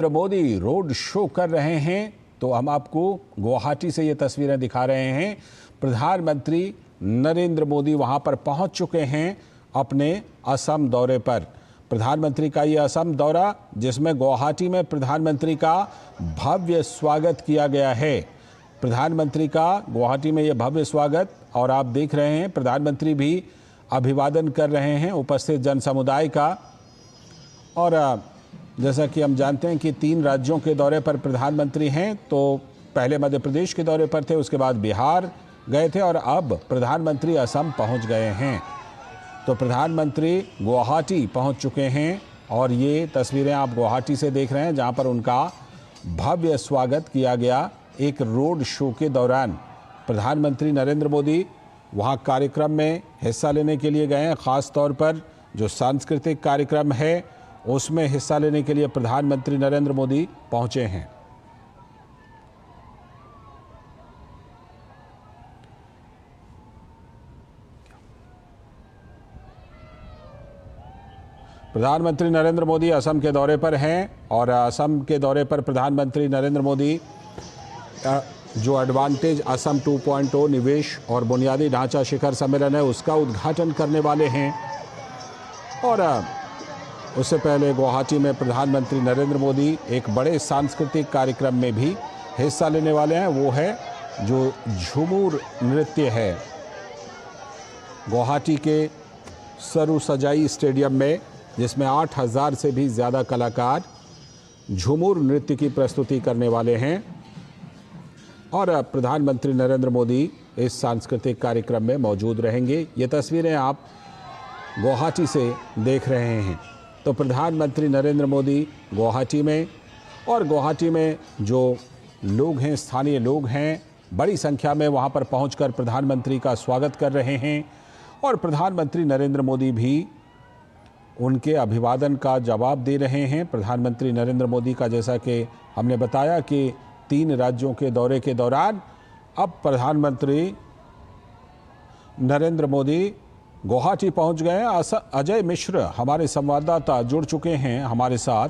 Narendra Modi road show कर रहे हैं, तो हम आपको गुवाहाटी से ये तस्वीरें दिखा रहे हैं। प्रधानमंत्री नरेंद्र मोदी वहां पर पहुंच चुके हैं अपने असम दौरे पर। प्रधानमंत्री का ये असम दौरा, जिसमें गुवाहाटी में प्रधानमंत्री का भव्य स्वागत किया गया है। प्रधानमंत्री का गुवाहाटी में ये भव्य स्वागत, और आप देख रहे हैं प्रधानमंत्री भी अभिवादन कर रहे हैं उपस्थित जन समुदाय का। और जैसा कि हम जानते हैं कि 3 राज्यों के दौरे पर प्रधानमंत्री हैं, तो पहले मध्य प्रदेश के दौरे पर थे, उसके बाद बिहार गए थे और अब प्रधानमंत्री असम पहुंच गए हैं। तो प्रधानमंत्री गुवाहाटी पहुंच चुके हैं और ये तस्वीरें आप गुवाहाटी से देख रहे हैं, जहां पर उनका भव्य स्वागत किया गया एक रोड शो के दौरान। प्रधानमंत्री नरेंद्र मोदी वहां कार्यक्रम में हिस्सा लेने के लिए गए हैं। ख़ास तौर पर जो सांस्कृतिक कार्यक्रम है उसमें हिस्सा लेने के लिए प्रधानमंत्री नरेंद्र मोदी पहुंचे हैं। प्रधानमंत्री नरेंद्र मोदी असम के दौरे पर हैं और असम के दौरे पर प्रधानमंत्री नरेंद्र मोदी जो एडवांटेज असम 2.0 निवेश और बुनियादी ढांचा शिखर सम्मेलन है उसका उद्घाटन करने वाले हैं। और उससे पहले गुवाहाटी में प्रधानमंत्री नरेंद्र मोदी एक बड़े सांस्कृतिक कार्यक्रम में भी हिस्सा लेने वाले हैं। वो है जो झूमर नृत्य है। गुवाहाटी के सरू सजाई स्टेडियम में, जिसमें 8,000 से भी ज़्यादा कलाकार झूमर नृत्य की प्रस्तुति करने वाले हैं। और प्रधानमंत्री नरेंद्र मोदी इस सांस्कृतिक कार्यक्रम में मौजूद रहेंगे। ये तस्वीरें आप गुवाहाटी से देख रहे हैं। तो प्रधानमंत्री नरेंद्र मोदी गुवाहाटी में, और गुवाहाटी में जो लोग हैं, स्थानीय लोग हैं, बड़ी संख्या में वहां पर पहुंचकर प्रधानमंत्री का स्वागत कर रहे हैं। और प्रधानमंत्री नरेंद्र मोदी भी उनके अभिवादन का जवाब दे रहे हैं। प्रधानमंत्री नरेंद्र मोदी का, जैसा कि हमने बताया कि 3 राज्यों के दौरे के दौरान अब प्रधानमंत्री नरेंद्र मोदी गुवाहाटी पहुंच गए हैं। अजय मिश्र हमारे संवाददाता जुड़ चुके हैं हमारे साथ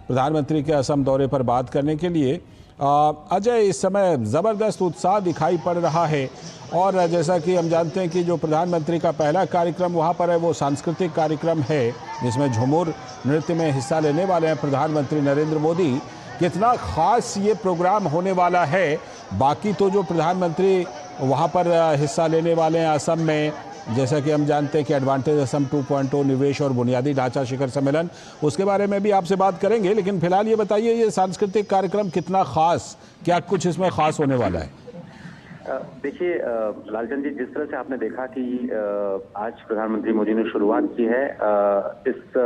प्रधानमंत्री के असम दौरे पर बात करने के लिए। अजय, इस समय ज़बरदस्त उत्साह दिखाई पड़ रहा है, और जैसा कि हम जानते हैं कि जो प्रधानमंत्री का पहला कार्यक्रम वहां पर है वो सांस्कृतिक कार्यक्रम है, जिसमें झूमर नृत्य में हिस्सा लेने वाले हैं प्रधानमंत्री नरेंद्र मोदी। कितना ख़ास ये प्रोग्राम होने वाला है? बाकी तो जो प्रधानमंत्री वहाँ पर हिस्सा लेने वाले हैं असम में, जैसा कि हम जानते हैं कि एडवांटेज असम 2.0 निवेश और बुनियादी ढांचा शिखर सम्मेलन, उसके बारे में भी आपसे बात करेंगे। लेकिन फिलहाल ये बताइए, ये सांस्कृतिक कार्यक्रम कितना खास, क्या कुछ इसमें खास होने वाला है? देखिए लालचंद जी, जिस तरह से आपने देखा कि आज प्रधानमंत्री मोदी ने शुरुआत की है इस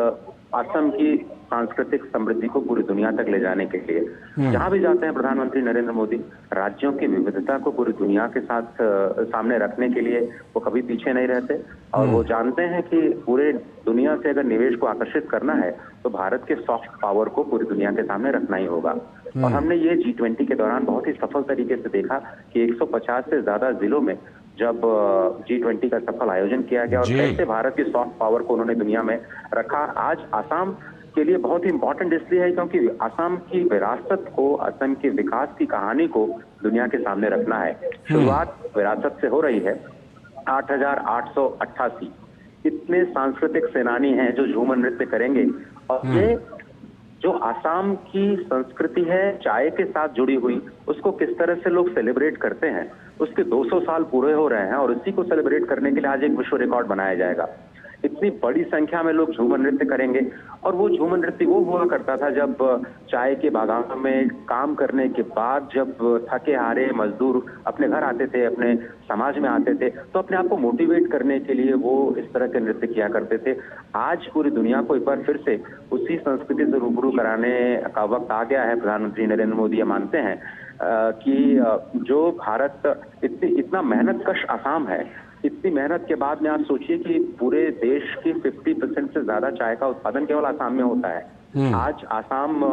असम की सांस्कृतिक समृद्धि को पूरी दुनिया तक ले जाने के लिए। जहां भी जाते हैं प्रधानमंत्री नरेंद्र मोदी, राज्यों की विविधता को पूरी दुनिया के साथ सामने रखने के लिए वो कभी पीछे नहीं रहते। और वो जानते हैं कि पूरे दुनिया से अगर निवेश को आकर्षित करना है तो भारत के सॉफ्ट पावर को पूरी दुनिया के सामने रखना ही होगा। और हमने ये G20 के दौरान बहुत ही सफल तरीके से देखा कि 150 से ज्यादा जिलों में जब G20 का सफल आयोजन किया गया और कैसे भारत की सॉफ्ट पावर को उन्होंने दुनिया में रखा। आज आसाम के लिए बहुत ही इंपॉर्टेंट इसलिए है क्योंकि असम की विरासत को, असम के विकास की कहानी को दुनिया के सामने रखना है। शुरुआत विरासत से हो रही है। 8,888 इतने सांस्कृतिक सेनानी हैं जो झूमर नृत्य करेंगे। और ये जो आसाम की संस्कृति है चाय के साथ जुड़ी हुई, उसको किस तरह से लोग सेलिब्रेट करते हैं, उसके 200 साल पूरे हो रहे हैं और उसी को सेलिब्रेट करने के लिए आज एक विश्व रिकॉर्ड बनाया जाएगा। इतनी बड़ी संख्या में लोग झूमर नृत्य करेंगे। और वो झूमर नृत्य वो हुआ करता था जब चाय के बागानों में काम करने के बाद जब थके हारे मजदूर अपने घर आते थे, अपने समाज में आते थे, तो अपने आप को मोटिवेट करने के लिए वो इस तरह के नृत्य किया करते थे। आज पूरी दुनिया को एक बार फिर से उसी संस्कृति से रूबरू कराने का वक्त आ गया है। प्रधानमंत्री नरेंद्र मोदी ये मानते हैं कि जो भारत इतना मेहनतकश आसाम है, इतनी मेहनत के बाद में आप सोचिए कि पूरे देश की 50% से ज्यादा चाय का उत्पादन केवल आसाम में होता है। आज आसाम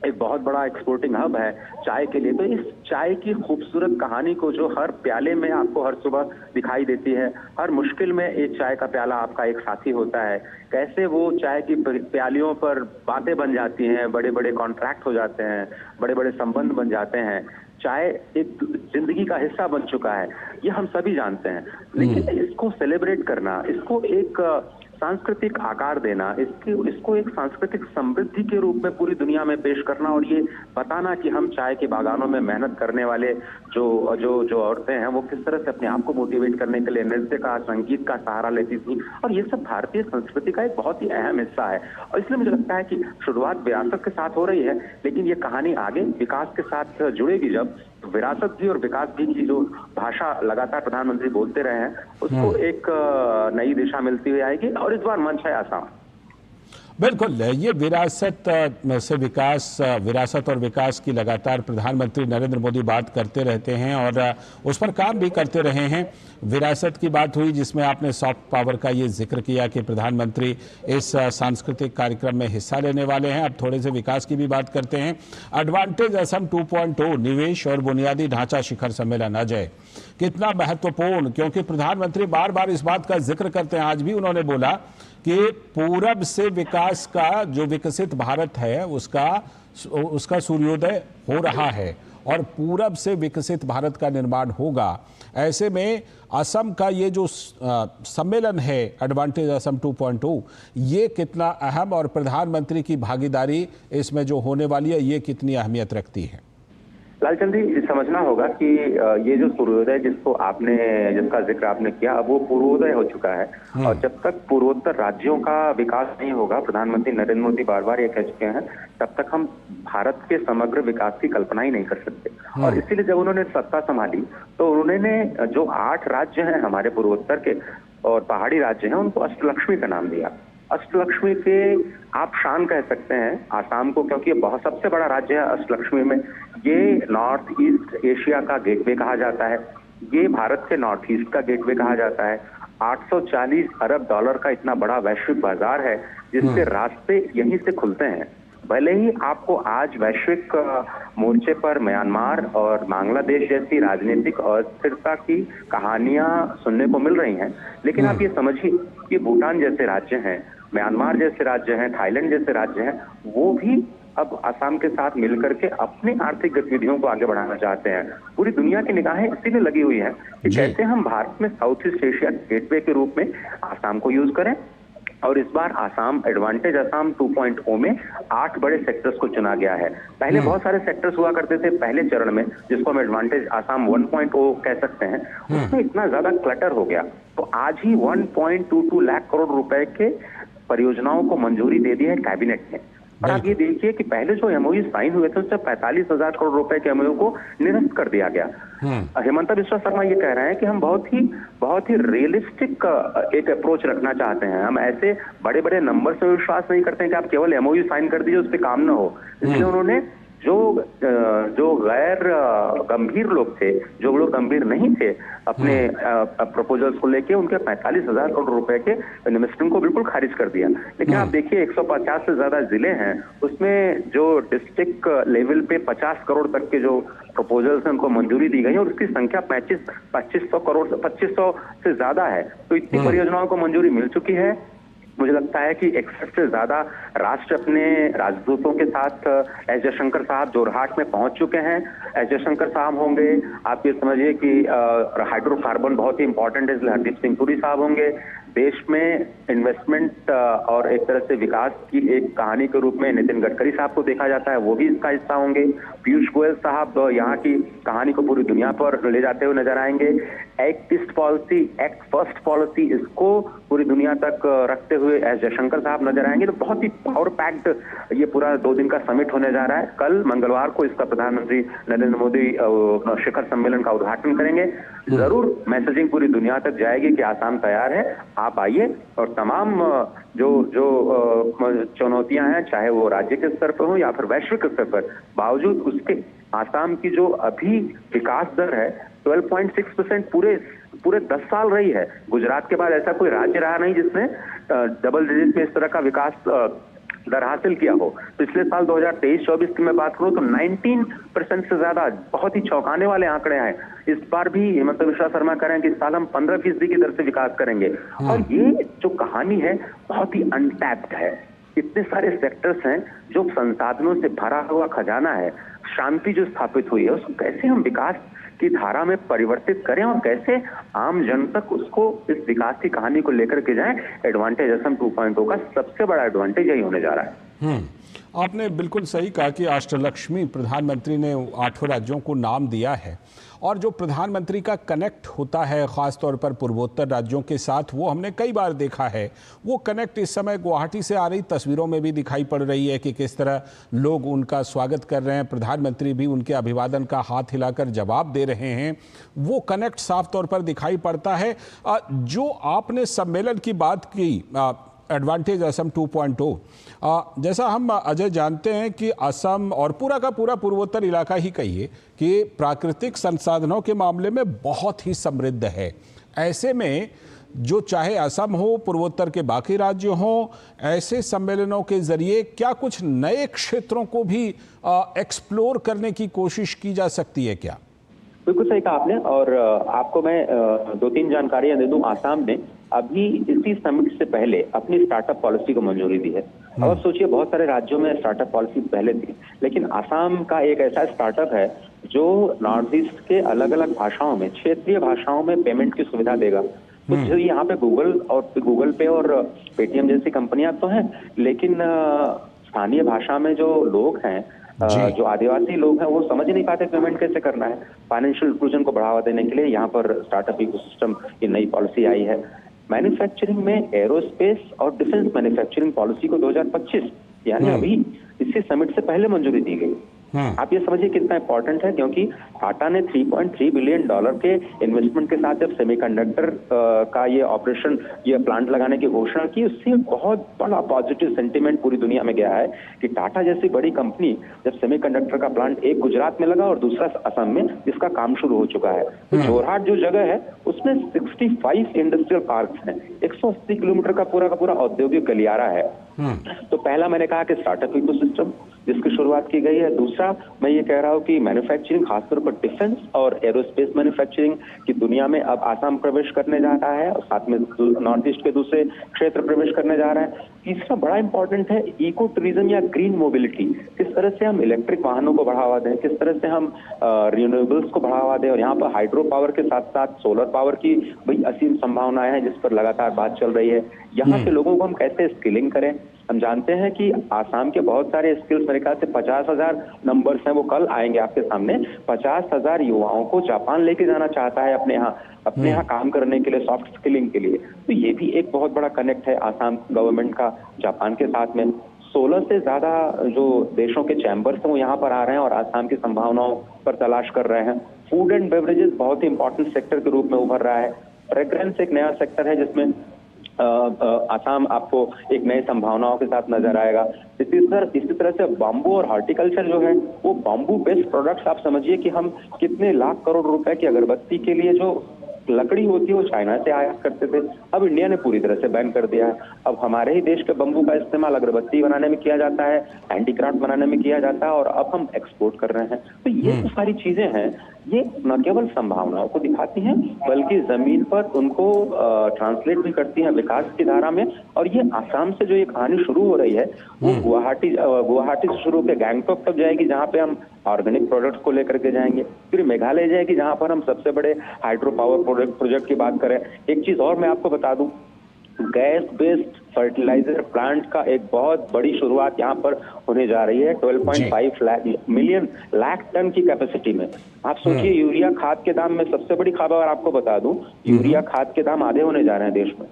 एक बहुत बड़ा एक्सपोर्टिंग हब है चाय के लिए। तो इस चाय की खूबसूरत कहानी को जो हर प्याले में आपको हर सुबह दिखाई देती है, हर मुश्किल में एक चाय का प्याला आपका एक साथी होता है, कैसे वो चाय की प्यालियों पर बातें बन जाती हैं, बड़े बड़े कॉन्ट्रैक्ट हो जाते हैं, बड़े बड़े संबंध बन जाते हैं। चाय एक जिंदगी का हिस्सा बन चुका है, ये हम सभी जानते हैं। लेकिन इसको सेलिब्रेट करना, इसको एक सांस्कृतिक आकार देना, इसको एक सांस्कृतिक समृद्धि के रूप में पूरी दुनिया में पेश करना, और ये बताना कि हम चाय के बागानों में मेहनत करने वाले जो जो जो औरतें हैं वो किस तरह से अपने आप को मोटिवेट करने के लिए नृत्य का, संगीत का सहारा लेती थी, और ये सब भारतीय संस्कृति का एक बहुत ही अहम हिस्सा है। और इसलिए मुझे लगता है कि शुरुआत विरासत के साथ हो रही है, लेकिन ये कहानी आगे विकास के साथ जुड़ेगी। जब विरासत भी और विकास भी की जो भाषा लगातार प्रधानमंत्री बोलते रहे हैं, उसको एक नई दिशा मिलती हुई आएगी। और इस बार मंच है आसाम। बिल्कुल, ये विरासत से विकास, विरासत और विकास की लगातार प्रधानमंत्री नरेंद्र मोदी बात करते रहते हैं और उस पर काम भी करते रहे हैं। विरासत की बात हुई जिसमें आपने सॉफ्ट पावर का ये जिक्र किया कि प्रधानमंत्री इस सांस्कृतिक कार्यक्रम में हिस्सा लेने वाले हैं। अब थोड़े से विकास की भी बात करते हैं। एडवांटेज असम 2.0 निवेश और बुनियादी ढांचा शिखर सम्मेलन, अजय कितना महत्वपूर्ण, क्योंकि प्रधानमंत्री बार बार इस बात का जिक्र करते हैं। आज भी उन्होंने बोला कि पूरब से विकास का जो विकसित भारत है उसका सूर्योदय हो रहा है और पूरब से विकसित भारत का निर्माण होगा। ऐसे में असम का ये जो सम्मेलन है एडवांटेज असम 2.0, ये कितना अहम, और प्रधानमंत्री की भागीदारी इसमें जो होने वाली है ये कितनी अहमियत रखती है? लालचंद जी, समझना होगा कि ये जो सूर्योदय जिसका जिक्र आपने किया, अब वो पूर्वोदय हो चुका है। और जब तक पूर्वोत्तर राज्यों का विकास नहीं होगा, प्रधानमंत्री नरेंद्र मोदी बार बार ये कह चुके हैं, तब तक हम भारत के समग्र विकास की कल्पना ही नहीं कर सकते। और इसीलिए जब उन्होंने सत्ता संभाली तो उन्होंने जो 8 राज्य हैं हमारे पूर्वोत्तर के और पहाड़ी राज्य हैं, उनको अष्टलक्ष्मी का नाम दिया। अष्टलक्ष्मी के आप शान कह सकते हैं आसाम को, क्योंकि ये बहुत सबसे बड़ा राज्य है अष्टलक्ष्मी में। ये नॉर्थ ईस्ट एशिया का गेटवे कहा जाता है, ये भारत के नॉर्थ ईस्ट का गेटवे कहा जाता है। 840 अरब डॉलर का इतना बड़ा वैश्विक बाजार है जिसके रास्ते यहीं से खुलते हैं। भले ही आपको आज वैश्विक मोर्चे पर म्यांमार और बांग्लादेश जैसी राजनीतिक अस्थिरता की कहानियां सुनने को मिल रही हैं, लेकिन आप ये समझिए कि भूटान जैसे राज्य हैं, म्यांमार जैसे राज्य हैं, थाईलैंड जैसे राज्य हैं, वो भी अब असम के साथ मिलकर के अपनी आर्थिक गतिविधियों को आगे बढ़ाना चाहते हैं। पूरी दुनिया की निगाहें इसीलिए लगी हुई है कि कैसे हम भारत में साउथ ईस्ट एशिया गेटवे के रूप में आसाम को यूज करें। और इस बार आसाम एडवांटेज असम 2.0 में 8 बड़े सेक्टर्स को चुना गया है। पहले बहुत सारे सेक्टर्स हुआ करते थे पहले चरण में, जिसको हम एडवांटेज आसाम 1.0 कह सकते हैं, उसमें इतना ज्यादा क्लटर हो गया तो आज ही 1.22 लाख करोड़ रुपए के परियोजनाओं को मंजूरी दे दी है कैबिनेट ने। और आप ये देखिए कि पहले जो एमओयू साइन हुए थे उससे 45,000 करोड़ रुपए के एमओयू को निरस्त कर दिया गया। हेमंत बिस्वा शर्मा ये कह रहे हैं कि हम बहुत ही रियलिस्टिक एक अप्रोच रखना चाहते हैं। हम ऐसे बड़े बड़े नंबर से विश्वास नहीं करते हैं कि आप केवल एमओयू साइन कर दीजिए, उस पर काम ना हो। इसलिए उन्होंने जो गैर गंभीर लोग थे, जो लोग गंभीर नहीं थे अपने प्रपोजल्स को लेके, उनके 45,000 करोड़ रुपए के इन्वेस्टमेंट को बिल्कुल खारिज कर दिया। लेकिन आप देखिए 150 से ज्यादा जिले हैं, उसमें जो डिस्ट्रिक्ट लेवल पे 50 करोड़ तक के जो प्रपोजल्स हैं उनको मंजूरी दी गई है, और उसकी संख्या 2500 से ज्यादा है। तो इतनी परियोजनाओं को मंजूरी मिल चुकी है। मुझे लगता है कि 61 से ज्यादा राष्ट्र अपने राजदूतों के साथ एस जयशंकर साहब जोरहाट में पहुंच चुके हैं। एस जयशंकर साहब होंगे, आप ये समझिए कि हाइड्रोकार्बन बहुत ही इंपॉर्टेंट है, इसलिए हरदीप सिंह पुरी साहब होंगे। देश में इन्वेस्टमेंट और एक तरह से विकास की एक कहानी के रूप में नितिन गडकरी साहब को देखा जाता है, वो भी इसका हिस्सा होंगे। पीयूष गोयल साहब यहाँ की कहानी को पूरी दुनिया पर ले जाते हुए नजर आएंगे। एक्ट फर्स्ट पॉलिसी, इसको पूरी दुनिया तक रखते हुए एस जयशंकर साहब नजर आएंगे। तो बहुत ही पावर पैक्ड ये पूरा 2 दिन का समिट होने जा रहा है। कल मंगलवार को इसका प्रधानमंत्री नरेंद्र मोदी शिखर सम्मेलन का उद्घाटन करेंगे। जरूर मैसेजिंग पूरी दुनिया तक जाएगी कि आसाम तैयार है, आप आइए। और तमाम जो चुनौतियां हैं, चाहे वो राज्य के स्तर पर हो या फिर वैश्विक स्तर पर, बावजूद उसके आसाम की जो अभी विकास दर है 12.6% पूरे 10 साल रही है। गुजरात के बाद ऐसा कोई राज्य रहा नहीं जिसने डबल डिजिट में इस तरह का विकास दर हासिल किया हो। पिछले साल 2023-24 की मैं बात करूं तो 19% से ज्यादा, बहुत ही चौंकाने वाले आंकड़े आए। इस बार भी हिमंता बिश्वा शर्मा कह रहे हैं कि इस साल हम 15% की दर से विकास करेंगे। और ये जो कहानी है बहुत ही अनटैप्ड है। इतने सारे सेक्टर्स हैं जो संसाधनों से भरा हुआ खजाना है, शांति जो स्थापित हुई है, उसको कैसे हम विकास की धारा में परिवर्तित करें और कैसे आम जन तक उसको इस विकास की कहानी को लेकर के जाएं। एडवांटेज असम 2.0 का सबसे बड़ा एडवांटेज यही होने जा रहा है। आपने बिल्कुल सही कहा कि अष्टलक्ष्मी प्रधानमंत्री ने 8 राज्यों को नाम दिया है, और जो प्रधानमंत्री का कनेक्ट होता है खासतौर पर पूर्वोत्तर राज्यों के साथ, वो हमने कई बार देखा है। वो कनेक्ट इस समय गुवाहाटी से आ रही तस्वीरों में भी दिखाई पड़ रही है कि किस तरह लोग उनका स्वागत कर रहे हैं, प्रधानमंत्री भी उनके अभिवादन का हाथ हिलाकर जवाब दे रहे हैं। वो कनेक्ट साफ तौर पर दिखाई पड़ता है। जो आपने सम्मेलन की बात की, एडवांटेज असम 2.0, जैसा हम अजय जानते हैं कि असम और पूरा का पूरा पूर्वोत्तर इलाका ही कहिए कि प्राकृतिक संसाधनों के मामले में बहुत ही समृद्ध है। ऐसे में जो चाहे असम हो, पूर्वोत्तर के बाकी राज्य हों, ऐसे सम्मेलनों के जरिए क्या कुछ नए क्षेत्रों को भी एक्सप्लोर करने की कोशिश की जा सकती है क्या? बिल्कुल सही कहा आपने। और आपको मैं 2-3 जानकारियां दे दूं। आसाम ने अभी इसी समिट से पहले अपनी स्टार्टअप पॉलिसी को मंजूरी दी है। अब सोचिए, बहुत सारे राज्यों में स्टार्टअप पॉलिसी पहले थी, लेकिन आसाम का एक ऐसा स्टार्टअप है जो नॉर्थ ईस्ट के अलग अलग भाषाओं में, क्षेत्रीय भाषाओं में पेमेंट की सुविधा देगा। तो जो यहाँ पे गूगल पे और पेटीएम जैसी कंपनियां तो हैं, लेकिन स्थानीय भाषा में जो लोग हैं, जो आदिवासी लोग हैं, वो समझ ही नहीं पाते पेमेंट कैसे करना है। फाइनेंशियल इंक्लूजन को बढ़ावा देने के लिए यहाँ पर स्टार्टअप इकोसिस्टम की नई पॉलिसी आई है। मैन्युफैक्चरिंग में एरोस्पेस और डिफेंस मैन्युफैक्चरिंग पॉलिसी को 2025 यानी अभी इसी समिट से पहले मंजूरी दी गई। आप ये समझिए कितना इंपॉर्टेंट है, क्योंकि टाटा ने $3.3 बिलियन के इन्वेस्टमेंट के साथ जब सेमीकंडक्टर का ये ऑपरेशन, ये प्लांट लगाने की घोषणा की, उससे बहुत बड़ा पॉजिटिव सेंटीमेंट पूरी दुनिया में गया है कि टाटा जैसी बड़ी कंपनी जब सेमीकंडक्टर का प्लांट एक गुजरात में लगा और दूसरा असम में, जिसका काम शुरू हो चुका है। तो जोरहाट जो जगह है उसमें 65 इंडस्ट्रियल पार्क हैं, 180 किलोमीटर का पूरा औद्योगिक गलियारा है। तो पहला मैंने कहा कि स्टार्टअप इकोसिस्टम जिसकी शुरुआत की गई है। दूसरा मैं ये कह रहा हूँ कि मैन्युफैक्चरिंग, खासतौर पर डिफेंस और एरोस्पेस मैन्युफैक्चरिंग की दुनिया में अब आसाम प्रवेश करने जा रहा है और साथ में नॉर्थ ईस्ट के दूसरे क्षेत्र प्रवेश करने जा रहा है। तीसरा बड़ा इंपॉर्टेंट है इको टूरिज्म या ग्रीन मोबिलिटी। किस तरह से हम इलेक्ट्रिक वाहनों को बढ़ावा दें, किस तरह से हम रिन्यूएबल्स को बढ़ावा दें, और यहाँ पर हाइड्रो पावर के साथ साथ सोलर पावर की बड़ी असीम संभावनाएं हैं जिस पर लगातार बात चल रही है। यहाँ के लोगों को हम कैसे स्किलिंग करें। हम जानते हैं कि आसाम के बहुत सारे स्किल्स, मेरे ख्याल से 50,000 नंबर्स हैं, वो कल आएंगे आपके सामने। 50,000 युवाओं को जापान लेके जाना चाहता है अपने यहाँ काम करने के लिए, सॉफ्ट स्किलिंग के लिए। तो ये भी एक बहुत बड़ा कनेक्ट है आसाम गवर्नमेंट का जापान के साथ में। 16 से ज्यादा जो देशों के चैम्बर्स हैं वो यहाँ पर आ रहे हैं और आसाम की संभावनाओं पर तलाश कर रहे हैं। फूड एंड बेवरेजेस बहुत ही इंपॉर्टेंट सेक्टर के रूप में उभर रहा है। फ्रेग्रेंस एक नया सेक्टर है जिसमें आसाम आपको एक नई संभावनाओं के साथ नजर आएगा। इसी तरह से बाम्बू और हॉर्टिकल्चर जो है, वो बाम्बू बेस्ड प्रोडक्ट्स, आप समझिए कि हम कितने लाख करोड़ रुपए की अगरबत्ती के लिए जो लकड़ी होती है वो चाइना से आयात करते थे, अब इंडिया ने पूरी तरह से बैन कर दिया है। अब हमारे ही देश के बम्बू का इस्तेमाल अगरबत्ती बनाने में किया जाता है, हैंडीक्राफ्ट बनाने में किया जाता है, और अब हम एक्सपोर्ट कर रहे हैं। तो ये सारी चीजें हैं, ये न केवल संभावनाओं को दिखाती हैं बल्कि जमीन पर उनको ट्रांसलेट भी करती हैं विकास की धारा में। और ये आसाम से जो ये कहानी शुरू हो रही है वो गुवाहाटी से शुरू होकर गैंगटॉक तक जाएगी, जहाँ पे हम ऑर्गेनिक प्रोडक्ट्स को लेकर के जाएंगे। फिर मेघालय जाएगी जहाँ पर हम सबसे बड़े हाइड्रो पावर प्रोजेक्ट की बात करें। एक चीज और मैं आपको बता दूं, गैस बेस्ड फर्टिलाइजर प्लांट का एक बहुत बड़ी शुरुआत यहाँ पर होने जा रही है 12.5 मिलियन टन की कैपेसिटी में। आप सोचिए, यूरिया खाद के दाम में सबसे बड़ी खबर आपको बता दूं, यूरिया खाद के दाम आधे होने जा रहे हैं देश में,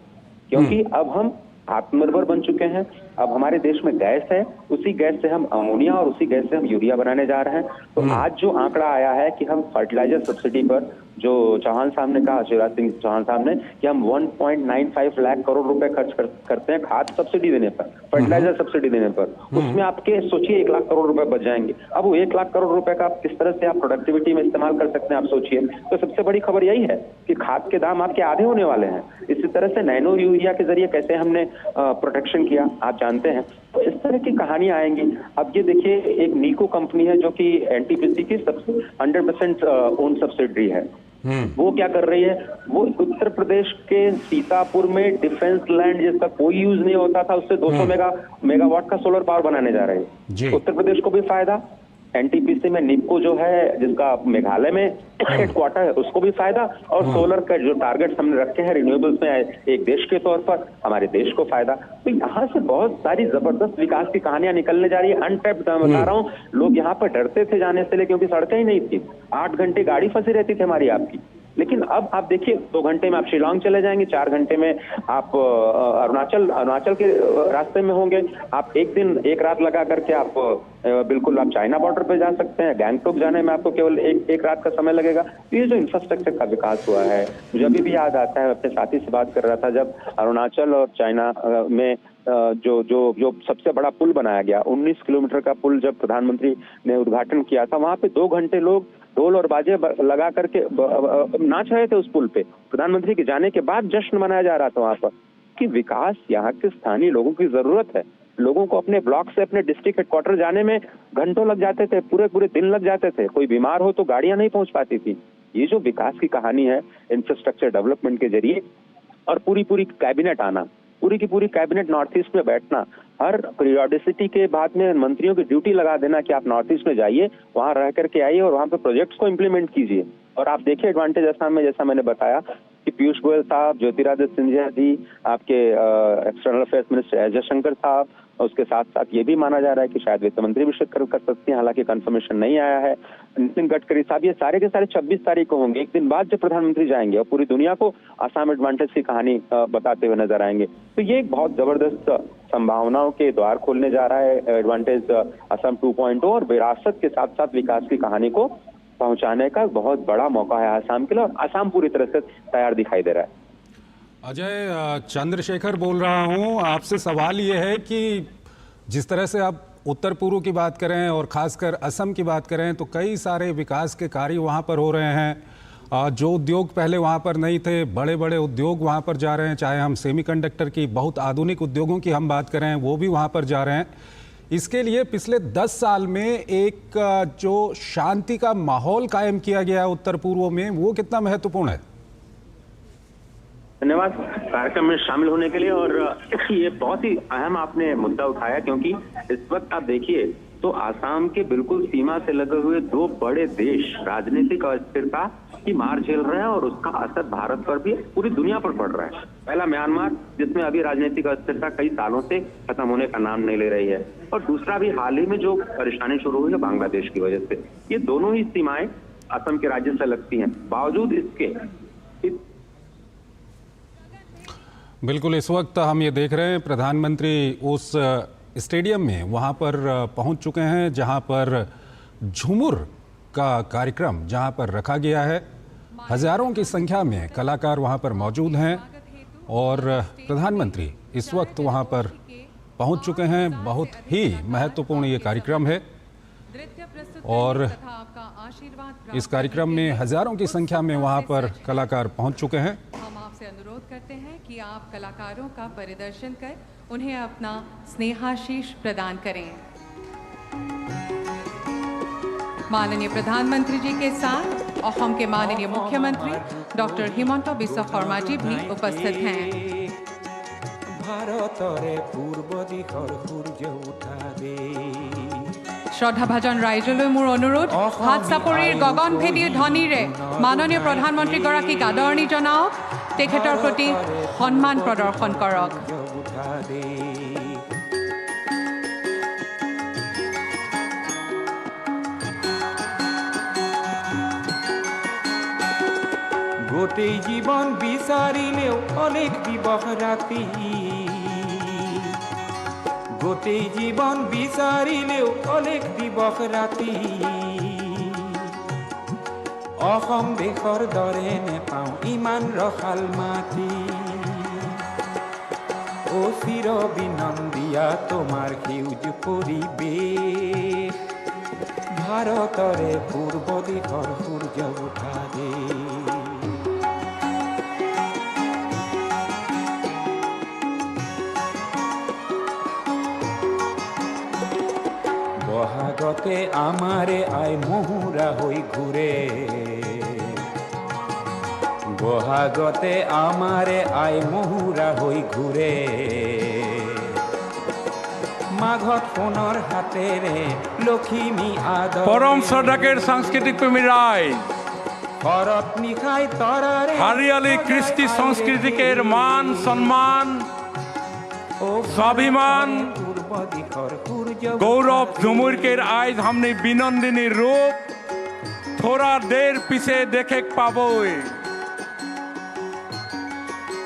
क्योंकि अब हम आत्मनिर्भर बन चुके हैं। अब हमारे देश में गैस है, उसी गैस से हम अमोनिया और उसी गैस से हम यूरिया बनाने जा रहे हैं। तो आज जो आंकड़ा आया है कि हम फर्टिलाइजर सब्सिडी पर, जो चौहान साहब ने कहा, शिवराज सिंह चौहान साहब ने, कि हम 1.95 लाख करोड़ रुपए खर्च करते हैं खाद सब्सिडी देने पर, फर्टिलाइजर सब्सिडी देने पर, उसमें आपके सोचिए 1 लाख करोड़ रुपए बच जाएंगे। अब वो 1 लाख करोड़ रुपए का आप किस तरह से आप प्रोडक्टिविटी में इस्तेमाल कर सकते हैं, आप सोचिए। तो सबसे बड़ी खबर यही है कि खाद के दाम आपके आधे होने वाले हैं। इसी तरह से नैनो यूरिया के जरिए कैसे हमने प्रोटेक्शन किया, आप जानते हैं। तो इस तरह की कहानियां आएंगी। अब ये देखिए, एक नीको कंपनी है जो कि एनटीपीसी की सबसे 100% ओन सब्सिडरी है। वो क्या कर रही है, वो उत्तर प्रदेश के सीतापुर में डिफेंस लैंड जिसका कोई यूज नहीं होता था, उससे 200 मेगावाट का सोलर पावर बनाने जा रहे हैं। उत्तर प्रदेश को भी फायदा, एनटीपीसी में निप्को जो है जिसका मेघालय में हेडक्वार्टर है उसको भी फायदा, और सोलर का जो टारगेट हमने रखे हैं रिन्यूएबल्स में एक देश के तौर पर हमारे देश को फायदा। तो यहाँ से बहुत सारी जबरदस्त विकास की कहानियां निकलने जा रही है। अनटैप्ड मैं बता रहा हूँ, लोग यहाँ पर डरते थे जाने से, क्योंकि सड़कें ही नहीं थी, 8 घंटे गाड़ी फंसी रहती थी हमारी आपकी। लेकिन अब आप देखिए, 2 घंटे में आप शिलांग चले जाएंगे, 4 घंटे में आप अरुणाचल के रास्ते में होंगे, आप एक रात लगा करके आप बिल्कुल आप चाइना बॉर्डर पे जा सकते हैं। गैंगटोक जाने में आपको केवल एक रात का समय लगेगा। तो ये जो इंफ्रास्ट्रक्चर का विकास हुआ है, मुझे अभी भी याद आता है, अपने साथी से बात कर रहा था, जब अरुणाचल और चाइना में जो सबसे बड़ा पुल बनाया गया, 19 किलोमीटर का पुल जब प्रधानमंत्री ने उद्घाटन किया था, वहां पे 2 घंटे लोग ढोल और बाजे लगा करके नाच रहे थे उस पुल पे। प्रधानमंत्री के जाने के बाद जश्न मनाया जा रहा था वहां पर। कि विकास यहाँ के स्थानीय लोगों की जरूरत है। लोगों को अपने ब्लॉक से अपने डिस्ट्रिक्ट हेडक्वार्टर जाने में घंटों लग जाते थे, पूरे दिन लग जाते थे। कोई बीमार हो तो गाड़ियां नहीं पहुंच पाती थी। ये जो विकास की कहानी है इंफ्रास्ट्रक्चर डेवलपमेंट के जरिए, और पूरी कैबिनेट आना, पूरी की पूरी कैबिनेट नॉर्थ ईस्ट में बैठना, हर पीरियोडिसिटी के बाद में मंत्रियों की ड्यूटी लगा देना कि आप नॉर्थ ईस्ट में जाइए, वहां रह करके आइए और वहां पे प्रोजेक्ट्स को इम्प्लीमेंट कीजिए। और आप देखिए एडवांटेज असम में, जैसा मैंने बताया कि पीयूष गोयल साहब, ज्योतिरादित्य सिंधिया जी, आपके external affairs minister S Jaishankar साहब, उसके साथ साथ ये भी माना जा रहा है कि शायद वित्त मंत्री भी शिरकत कर सकती हैं, हालांकि कंफर्मेशन नहीं आया है। नितिन गडकरी साहब, ये सारे के सारे 26 तारीख को होंगे, एक दिन बाद जब प्रधानमंत्री जाएंगे और पूरी दुनिया को आसाम एडवांटेज की कहानी बताते हुए नजर आएंगे। तो ये एक बहुत जबरदस्त संभावनाओं के द्वार खोलने जा रहा है एडवांटेज असम 2.0, और विरासत के साथ साथ विकास की कहानी को पहुंचाने का बहुत बड़ा मौका है आसाम के लिए, और आसाम पूरी तरह से तैयार दिखाई दे रहा है। अजय, चंद्रशेखर बोल रहा हूं। आपसे सवाल ये है कि जिस तरह से आप उत्तर पूर्व की बात करें और खासकर असम की बात करें, तो कई सारे विकास के कार्य वहां पर हो रहे हैं। जो उद्योग पहले वहां पर नहीं थे, बड़े बड़े उद्योग वहां पर जा रहे हैं। चाहे हम सेमीकंडक्टर की, बहुत आधुनिक उद्योगों की हम बात करें, वो भी वहां पर जा रहे हैं। इसके लिए पिछले 10 साल में एक जो शांति का माहौल कायम किया गया है उत्तर पूर्व में, वो कितना महत्वपूर्ण है? धन्यवाद कार्यक्रम में शामिल होने के लिए। और ये बहुत ही अहम आपने मुद्दा उठाया, क्योंकि इस वक्त आप देखिए तो आसाम के बिल्कुल सीमा से लगे हुए 2 बड़े देश राजनीतिक अस्थिरता की मार झेल रहे हैं, और उसका असर भारत पर भी, पूरी दुनिया पर पड़ रहा है। पहला म्यांमार, जिसमें अभी राजनीतिक अस्थिरता कई सालों से खत्म होने का नाम नहीं ले रही है, और दूसरा भी हाल ही में जो परेशानी शुरू हुई है बांग्लादेश की वजह से। ये दोनों ही सीमाएं असम के राज्य से लगती हैं। बावजूद इसके बिल्कुल, इस वक्त हम ये देख रहे हैं प्रधानमंत्री उस स्टेडियम में वहाँ पर पहुँच चुके हैं जहाँ पर झूमर का कार्यक्रम जहाँ पर रखा गया है। हजारों की संख्या में कलाकार वहाँ पर मौजूद हैं और प्रधानमंत्री इस वक्त वहाँ पर पहुँच चुके हैं। बहुत ही महत्वपूर्ण ये कार्यक्रम है और इस कार्यक्रम में हजारों की संख्या में वहाँ पर कलाकार पहुँच चुके हैं। से अनुरोध करते हैं कि आप कलाकारों का परिदर्शन कर उन्हें अपना स्नेहाशीष प्रदान करें। माननीय प्रधानमंत्री जी के साथ असम के माननीय मुख्यमंत्री डॉक्टर हिमंत बिस्वा शर्मा जी भी उपस्थित हैं। श्रद्धा भाजन राइजলৈ মোৰ অনুৰোধ, হাত চাপৰিৰ গগনভেদী ধ্বনিৰে মাননীয় প্ৰধানমন্ত্ৰী গৰাকীক আদৰণি জনাওক, তেখেতৰ প্ৰতি সন্মান প্ৰদৰ্শন কৰক। গোটেই জীবন বিচাৰিলেও অনেক দিবস ৰাতি, গোটেই জীবন বিচাৰিলেও অনেক দিবস ৰাতি, অসম দেশৰ দৰে নেপাওঁ ইমান ৰসাল মাটি। ও চিৰ বিনন্দিয়া তোমাৰ সেউজ পৰিৱেশ, ভাৰতৰে পূৰ্ব দিশৰ সূৰ্য উঠা দেশ। বহাগতে আমারে আই মহুরা হই ঘুরে বহাগতে আমারে আই মহুরা হই ঘুরে মাঘত সোণৰ হাতেৰে লখিমী আদৰ পরম শ্রদ্ধাকের সাংস্কৃতিক প্রেমী রায় শরৎ নিশাই তৰাৰে হারিয়ালি কৃষ্টি সংস্কৃতিকের মান সম্মান स्वाभिमान পূৰ্ব দিশৰ সূৰ্য गौरव झुमुरकेर आज हमने बिनंदिनी रूप थोड़ा देर पीछे देखे पाबोई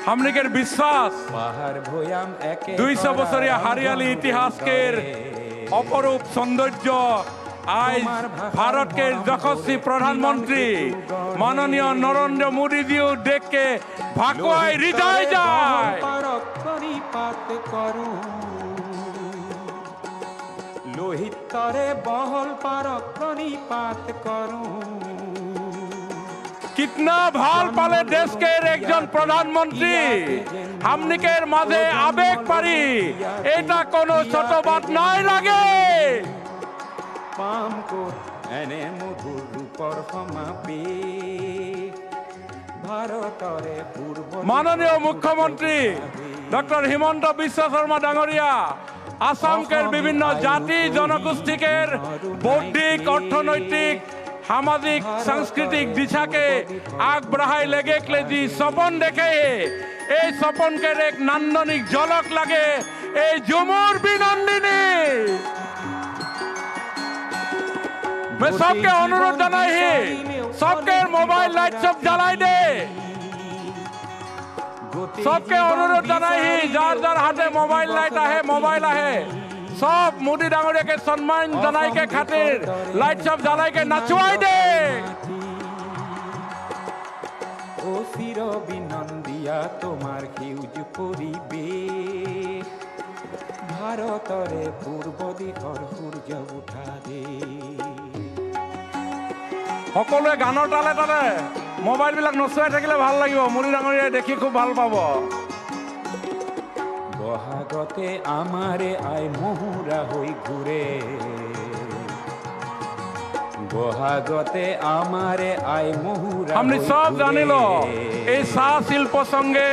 हमने के विश्वास পাহাৰ ভৈয়াম একে 200 বছৰীয়া হাৰিয়ালি ইতিহাসকের অপরূপ সৌন্দর্য आज भारत के यशस्वी प्रधानमंत्री माननीय नरेंद्र मोदी जी देख के भाकुआई हृदय जाए পাৰক কৰি পাত কৰো লোহিত তৰে বহল পাৰক কৰি পাত কৰো कितना भाल पाले देश के एक जन प्रधानमंत्री हमनी के माঝে आवेग पारी এটা কোনো ছোট বাত নাই লাগে পাম কোট এনে মধুৰ ৰূপৰ সমাপি ভাৰতৰে পূৰ্ব माननीय मुख्यमंत्री डॉक्टर हिमंत बिश्व शर्मा डांगरिया आसाम के विभिन्न जाति जनगोष्ठी के बौद्धिक अर्थनैतिक सामाजिक सांस्कृतिक दिशा के आग बढ़ाई लेगे जी सपन देखे ये सपन के एक नांदनिक झलक लगे ये झुमुर बिनंदिनी मैं सबके अनुरोध जनाई ही सबके मोबाइल लाइट सब जलाई दे सबके अनुरोध जनाई ही जार जार हाथे मोबाइल लाइट आहे मोबाइल आहे सब मोदी डांगरिया के सम्मान जनाई के खातिर लाइट सब जलाई के नचवाई दे ও চিৰ বিনন্দিয়া তোমাৰ সেউজ পৰিৱেশ ভাৰতৰে পূৰ্ব দিশৰ সূৰ্য উঠা দে সকলোৱে গানৰ তালে তালে মোবাইল বিলাক নচুৱাই থাকিলে ভাল লাগিব মোদি ডাঙৰীয়াই দেখি খুব ভাল পাব বহাগতে আমাৰে আই মহুৰা হৈ ঘূৰে বহাগতে আমাৰে আই মহুৰা हमने হৈ सब ঘূৰে। जानी लो ये साह शिल्प संगे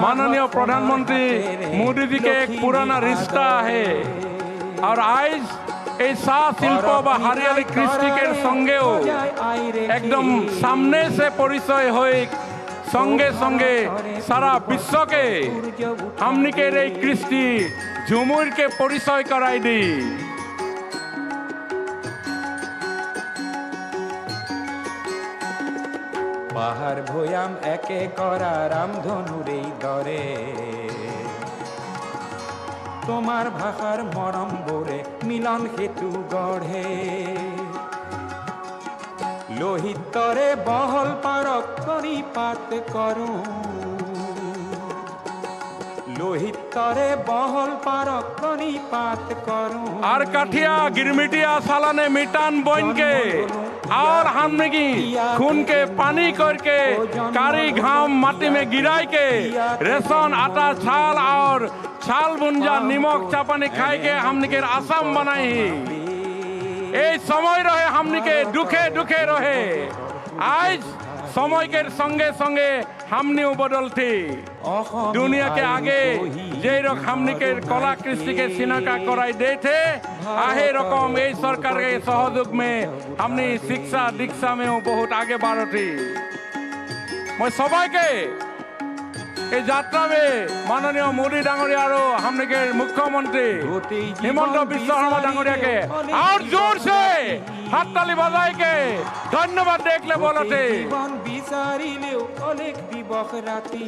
माननीय प्रधानमंत्री मोदी जी के एक पुराना रिश्ता है और आज ये साह शिल्प व हरियाली कृष्टि के संगेও एकदम सामने से परिचय हुई संगे संगे सारा विश्व के हमनी के रे कृष्टि झुमुर के परिचय कराई दी পাহাৰ ভৈয়াম একে কৰা ৰামধনুৰেই দৰে তোমাৰ ভাষাৰ মৰম বোৰে মিলন সেতু গঢ়ে লোহিতৰে বহল পাৰক কৰি পাত কৰো লোহিতৰে বহল পাৰক কৰি পাত কৰো और कठिया गिरमिटिया सालाने मिटान बोन के और हमने की खून के पानी करके कारी घाम माटी में गिराई के रेशन आटा छाल और छाल बुंजा निमक चापानी खाई के हमने के आसाम बनाई ए समय रहे हमने के दुखे दुखे रहे आज समय के संगे संगे हमने बदल थी दुनिया के आगे जे रक हमने के कला कृष्टि के सिनका कराई दे थे आहे रकम ये सरकार के सहयोग में हमने शिक्षा दीक्षा में बहुत आगे बढ़ थी मैं सबाई के ये यात्रा में माननीय मोदी डांगरिया और हमने के मुख्यमंत्री हिमंत बिश्व शर्मा डांगरिया के और जोर से हाथ ताली बजाई के धन्यवाद देख ले बोलो थे জীবন বিচাৰিলেও অনেক দিৱস ৰাতি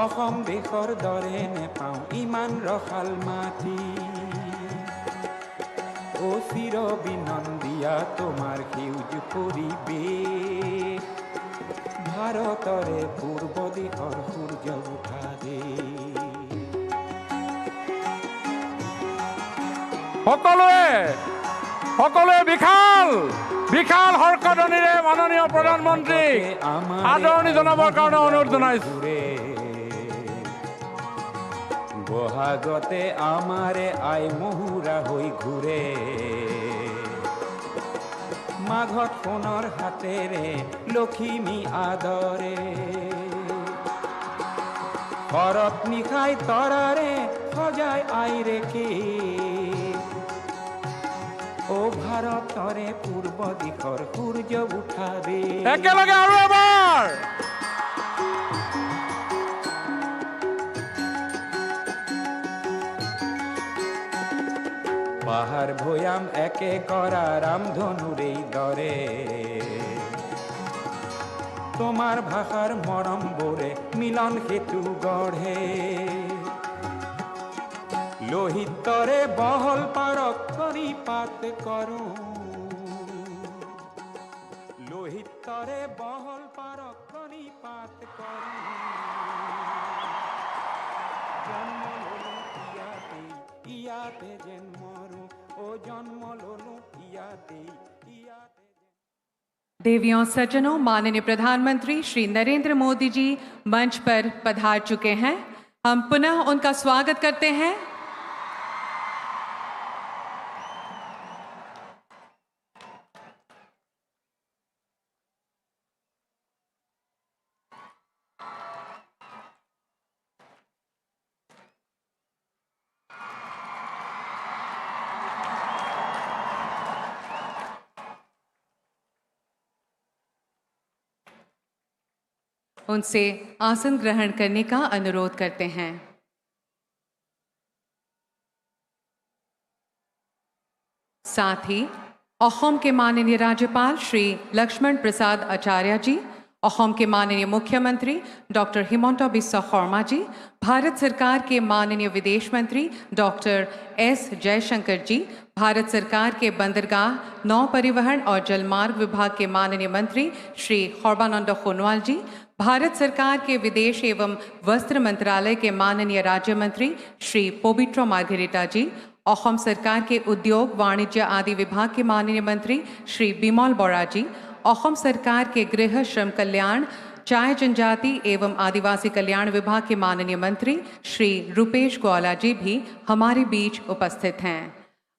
অসম দেশৰ দৰে নেপাওঁ ইমান ৰসাল মাটি ও চিৰ বিনন্দিয়া তোমাৰ সেউজ পৰিৱেশ ভাৰতৰে পূৰ্ব দিশৰ সূৰ্য উঠা দে সকলোৱে বিশাল বিশাল হৰ্ষধ্বনিৰে মাননীয় প্ৰধানমন্ত্ৰী আদৰণি জনাবৰ কাৰণে অনুৰোধ জনাইছো বহাগতে আমারে আই মহুরা হৈ ঘূৰে মাঘত সোণৰ হাতেৰে লখিমী আদৰে শৰত নিশাই তৰাৰে সজাই আইৰে কে ও ভাৰতৰে পূৰ্ব দিশৰ সূৰ্য উঠাবে একেলগে আৰু এবাৰ পাহাৰ ভৈয়াম একে কৰা ৰামধনুৰেই দৰে তোমাৰ ভাষাৰ মৰম বোৰে মিলন সেতু গঢ়ে লোহিতৰে বহল পাৰক কৰি পাত কৰোঁ লোহিতৰে বহল পাৰক কৰি পাত কৰোঁ জন্ম ললো ইয়াতে ইয়াতে যেন মৰো ও জন্ম ললো ইয়াতে ইয়াতে देवियों सज्जनों, माननीय प्रधानमंत्री श्री नरेंद्र मोदी जी मंच पर पधार चुके हैं। हम पुनः उनका स्वागत करते हैं। उनसे आसन ग्रहण करने का अनुरोध करते हैं। साथ ही असम के माननीय राज्यपाल श्री लक्ष्मण प्रसाद आचार्य जी, असम के माननीय मुख्यमंत्री डॉक्टर हिमंता बिस्वा शर्मा जी, भारत सरकार के माननीय विदेश मंत्री डॉक्टर एस जयशंकर जी, भारत सरकार के बंदरगाह, नौ परिवहन और जलमार्ग विभाग के माननीय मंत्री श्री सर्बानंद सोनोवाल जी, भारत सरकार के विदेश एवं वस्त्र मंत्रालय के माननीय राज्य मंत्री श्री पोबिट्रो मार्गेरिटा जी, असम सरकार के उद्योग वाणिज्य आदि विभाग के माननीय मंत्री श्री बिमल बोरा जी, असम सरकार के गृह श्रम कल्याण चाय जनजाति एवं आदिवासी कल्याण विभाग के माननीय मंत्री श्री रुपेश ग्वाला जी भी हमारे बीच उपस्थित हैं।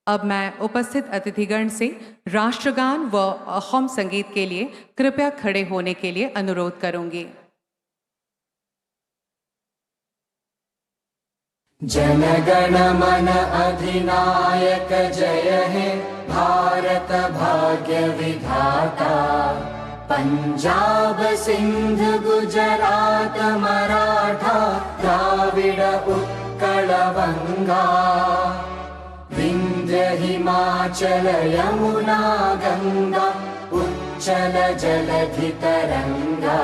अब मैं उपस्थित अतिथिगण से राष्ट्रगान व असम संगीत के लिए कृपया खड़े होने के लिए अनुरोध करूंगी। जनगण मन अधिनायक जय हे भारत भाग्य विधाता पंजाब सिंध गुजरात मराठा द्राविड उत्कल बंगा विंध्य हिमाचल यमुना गंगा उच्चल जलधि तरंगा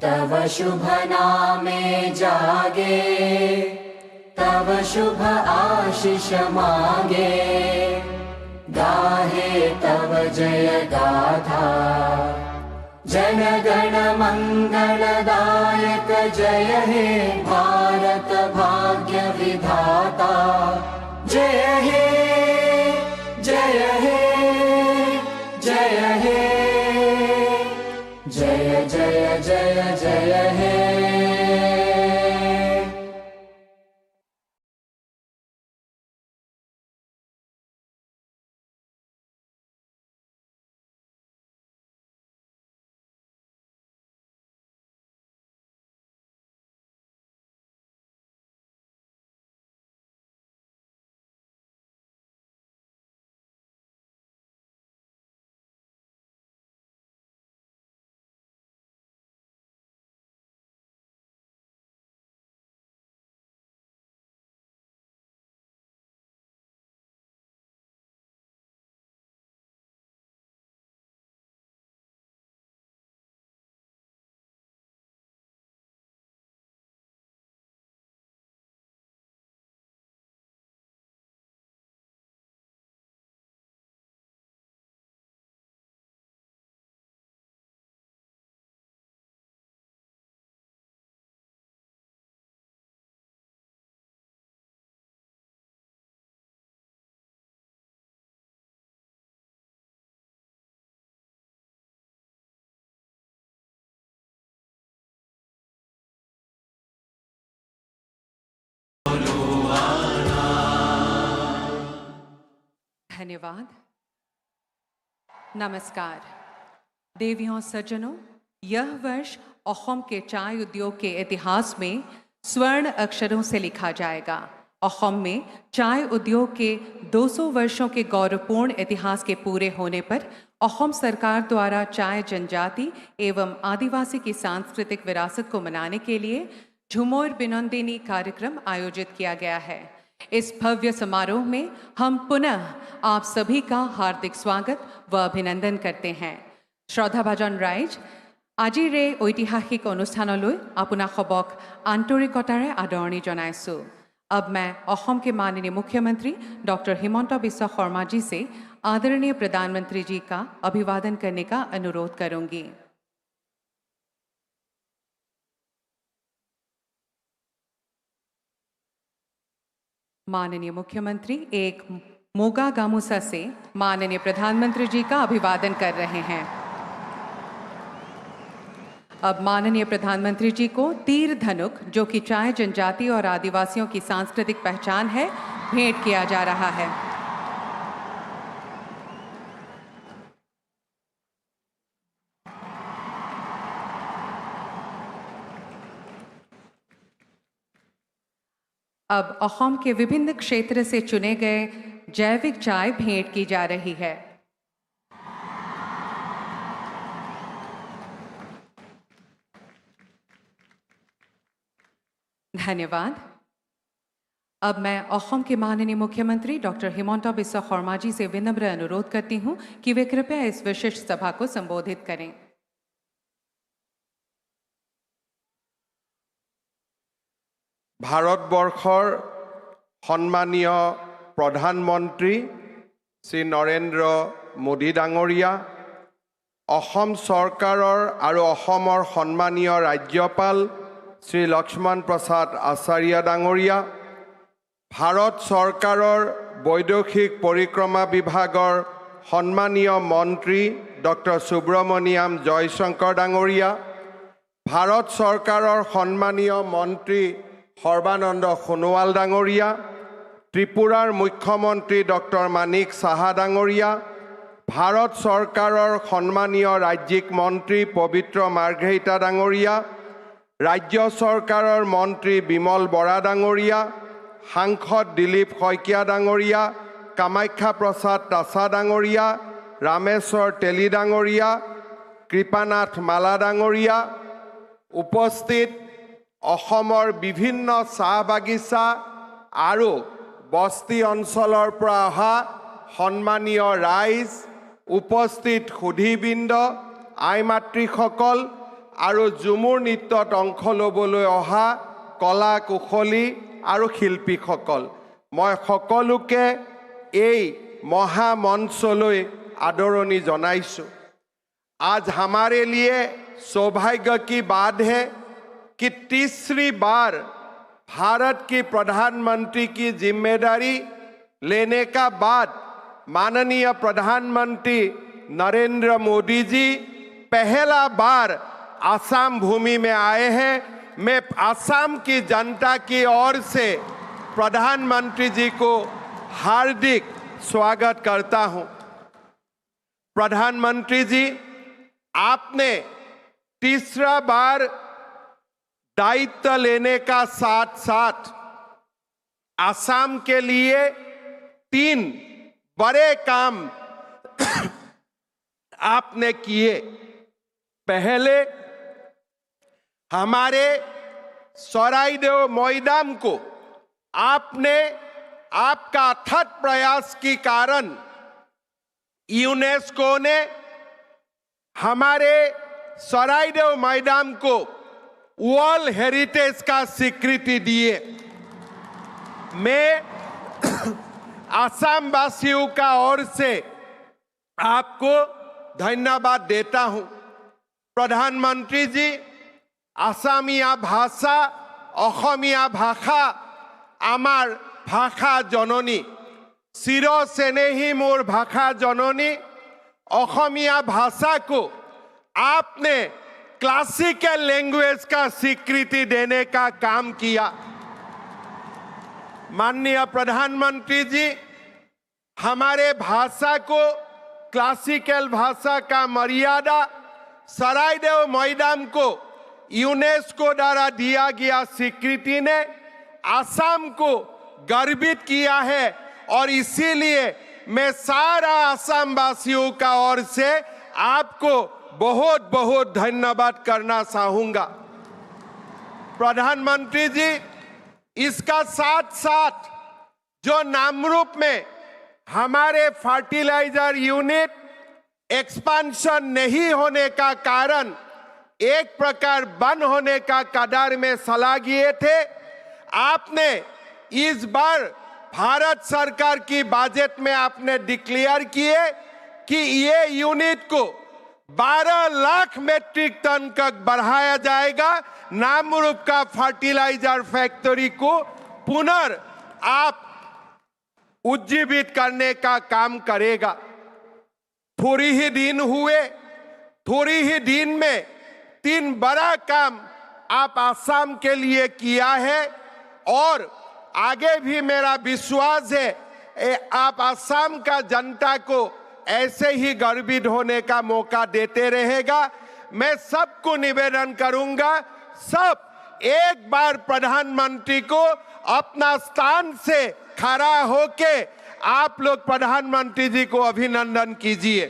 तव शुभ नामे जागे तव शुभ आशीष मांगे गाहे तव जय गाथा जन गण मंगलदायक जय हे भारत भाग्य विधाता जय हे जय हे जय हे जय जय जय जय हे। धन्यवाद। नमस्कार देवियों सज्जनों, यह वर्ष असम के चाय उद्योग के इतिहास में स्वर्ण अक्षरों से लिखा जाएगा। असम में चाय उद्योग के 200 वर्षों के गौरवपूर्ण इतिहास के पूरे होने पर असम सरकार द्वारा चाय जनजाति एवं आदिवासी की सांस्कृतिक विरासत को मनाने के लिए झुमोर बिनोंदिनी कार्यक्रम आयोजित किया गया है। इस भव्य समारोह में हम पुनः आप सभी का हार्दिक स्वागत व अभिनंदन करते हैं। श्रद्धाभाजन राइज, আজিৰ এই ঐতিহাসিক অনুষ্ঠানলৈ আপোনাক সবক আন্তৰিকতাৰে আদৰণি জনাইছোঁ। अब मैं असम के माननीय मुख्यमंत्री डॉक्टर हिमंता बिस्वा शर्मा जी से आदरणीय प्रधानमंत्री जी का अभिवादन करने का अनुरोध करूंगी। माननीय मुख्यमंत्री एक मोगा गामुसा से माननीय प्रधानमंत्री जी का अभिवादन कर रहे हैं। अब माननीय प्रधानमंत्री जी को तीर धनुक, जो कि चाय जनजाति और आदिवासियों की सांस्कृतिक पहचान है, भेंट किया जा रहा है। अब असम के विभिन्न क्षेत्र से चुने गए जैविक चाय भेंट की जा रही है। धन्यवाद। अब मैं असम के माननीय मुख्यमंत्री डॉक्टर हिमंता बिस्वा शर्मा जी से विनम्र अनुरोध करती हूं कि वे कृपया इस विशिष्ट सभा को संबोधित करें। ভাৰতবৰ্ষৰ সন্মানীয় প্ৰধানমন্ত্ৰী শ্ৰী নৰেন্দ্ৰ মোদী ডাঙৰীয়া, অসম চৰকাৰৰ আৰু অসমৰ সন্মানীয় ৰাজ্যপাল শ্ৰী লক্ষ্মণ প্ৰসাদ আচাৰ্য ডাঙৰীয়া, ভাৰত চৰকাৰৰ বৈদেশিক পৰিক্ৰমা বিভাগৰ সন্মানীয় মন্ত্ৰী ডক্টৰ সুব্ৰমণিয়াম জয়শংকৰ ডাঙৰীয়া, ভাৰত চৰকাৰৰ সন্মানীয় মন্ত্ৰী সৰ্বানন্দ সোণোৱাল ডাঙৰীয়া, ত্ৰিপুৰাৰ মুখ্যমন্ত্ৰী ডক্টৰ মানিক সাহা ডাঙৰীয়া, ভাৰত চৰকাৰৰ সন্মানীয় ৰাজ্যিক মন্ত্ৰী পবিত্ৰ মাৰ্ঘেৰিটা ডাঙৰীয়া, ৰাজ্য চৰকাৰৰ মন্ত্ৰী বিমল বৰা ডাঙৰীয়া, সাংসদ দিলীপ শইকীয়া ডাঙৰীয়া, কামাখ্যা প্ৰসাদ তাছা ডাঙৰীয়া, ৰামেশ্বৰ তেলী ডাঙৰীয়া, কৃপানাথ মালা ডাঙৰীয়া, উপস্থিত অসমৰ বিভিন্ন চাহ বাগিচা আৰু বস্তি অঞ্চলৰ পৰা অহা সন্মানীয় ৰাইজ, উপস্থিত সুধীবৃন্দ, আই মাতৃসকল আৰু ঝুমুৰ নৃত্যত অংশ ল'বলৈ অহা কলা কুশলী আৰু শিল্পীসকল, মই সকলোকে এই মহামঞ্চলৈ आदरणि जनाइसु। आज हमारे लिए सौभाग्य की बात है कि तीसरी बार भारत की प्रधानमंत्री की जिम्मेदारी लेने का बाद माननीय प्रधानमंत्री नरेंद्र मोदी जी पहला बार आसाम भूमि में आए हैं। मैं आसाम की जनता की ओर से प्रधानमंत्री जी को हार्दिक स्वागत करता हूं। प्रधानमंत्री जी, आपने तीसरा बार दायित्व लेने का साथ साथ आसाम के लिए 3 बड़े काम आपने किए। पहले हमारे सराइदेव मैदान को आपने आपका अथक प्रयास के कारण यूनेस्को ने हमारे सराइदेव मैदान को वर्ल्ड हेरिटेज का स्वीकृति दिए। मैं आसाम वासियों का ओर से आपको धन्यवाद देता हूं। प्रधानमंत्री जी, आसामिया भाषा অসমীয়া ভাষা आमार भाषा जननी, चिर स्नेही मोर भाषा जननी অসমীয়া भाषा को आपने क्लासिकल लैंग्वेज का स्वीकृति देने का काम किया। माननीय प्रधानमंत्री जी, हमारे भाषा को, क्लासिकल भाषा का मर्यादा, सराइदेव मैदान को यूनेस्को द्वारा दिया गया स्वीकृति ने असम को गर्वित किया है और इसीलिए मैं सारा असम वासियों का ओर से आपको बहुत बहुत धन्यवाद करना चाहूंगा। प्रधानमंत्री जी, इसका साथ साथ जो नामरूप में हमारे फर्टिलाइजर यूनिट एक्सपांशन नहीं होने का कारण एक प्रकार बंद होने का कगार में सलाह किए थे, आपने इस बार भारत सरकार की बजट में आपने डिक्लेयर किए कि ये यूनिट को 12 लाख मेट्रिक टन तक बढ़ाया जाएगा। नामरूप का फर्टिलाइजर फैक्ट्री को पुनः आप उज्जीवित करने का काम करेगा। थोड़ी ही दिन हुए, थोड़ी ही दिन में 3 बड़ा काम आप असम के लिए किया है और आगे भी मेरा विश्वास है आप असम का जनता को ऐसे ही गर्वित होने का मौका देते रहेगा। मैं सबको निवेदन करूंगा, सब एक बार प्रधानमंत्री को अपना स्थान से खड़ा होके आप लोग प्रधानमंत्री जी को अभिनंदन कीजिए।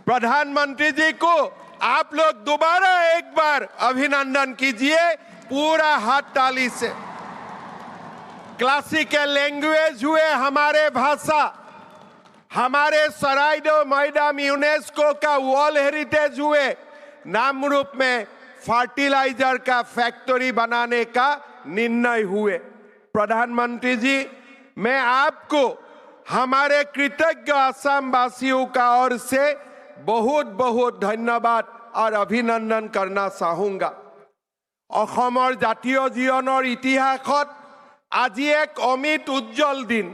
प्रधानमंत्री जी को आप लोग दोबारा एक बार अभिनंदन कीजिए पूरा हाथ ताली से। क्लासिकल लैंग्वेज हुए हमारे भाषा, हमारे सराइदेव मैदान यूनेस्को का वर्ल्ड हेरिटेज हुए, नामरूप में फर्टिलाइजर का फैक्ट्री बनाने का निर्णय हुए। प्रधानमंत्री जी, मैं आपको हमारे कृतज्ञ असम वासियों का ओर से बहुत बहुत धन्यवाद और अभिनंदन करना चाहूंगा। अहोমৰ জাতীয় জীৱনৰ ইতিহাসত আজি এক অমিত উজ্জ্বল দিন।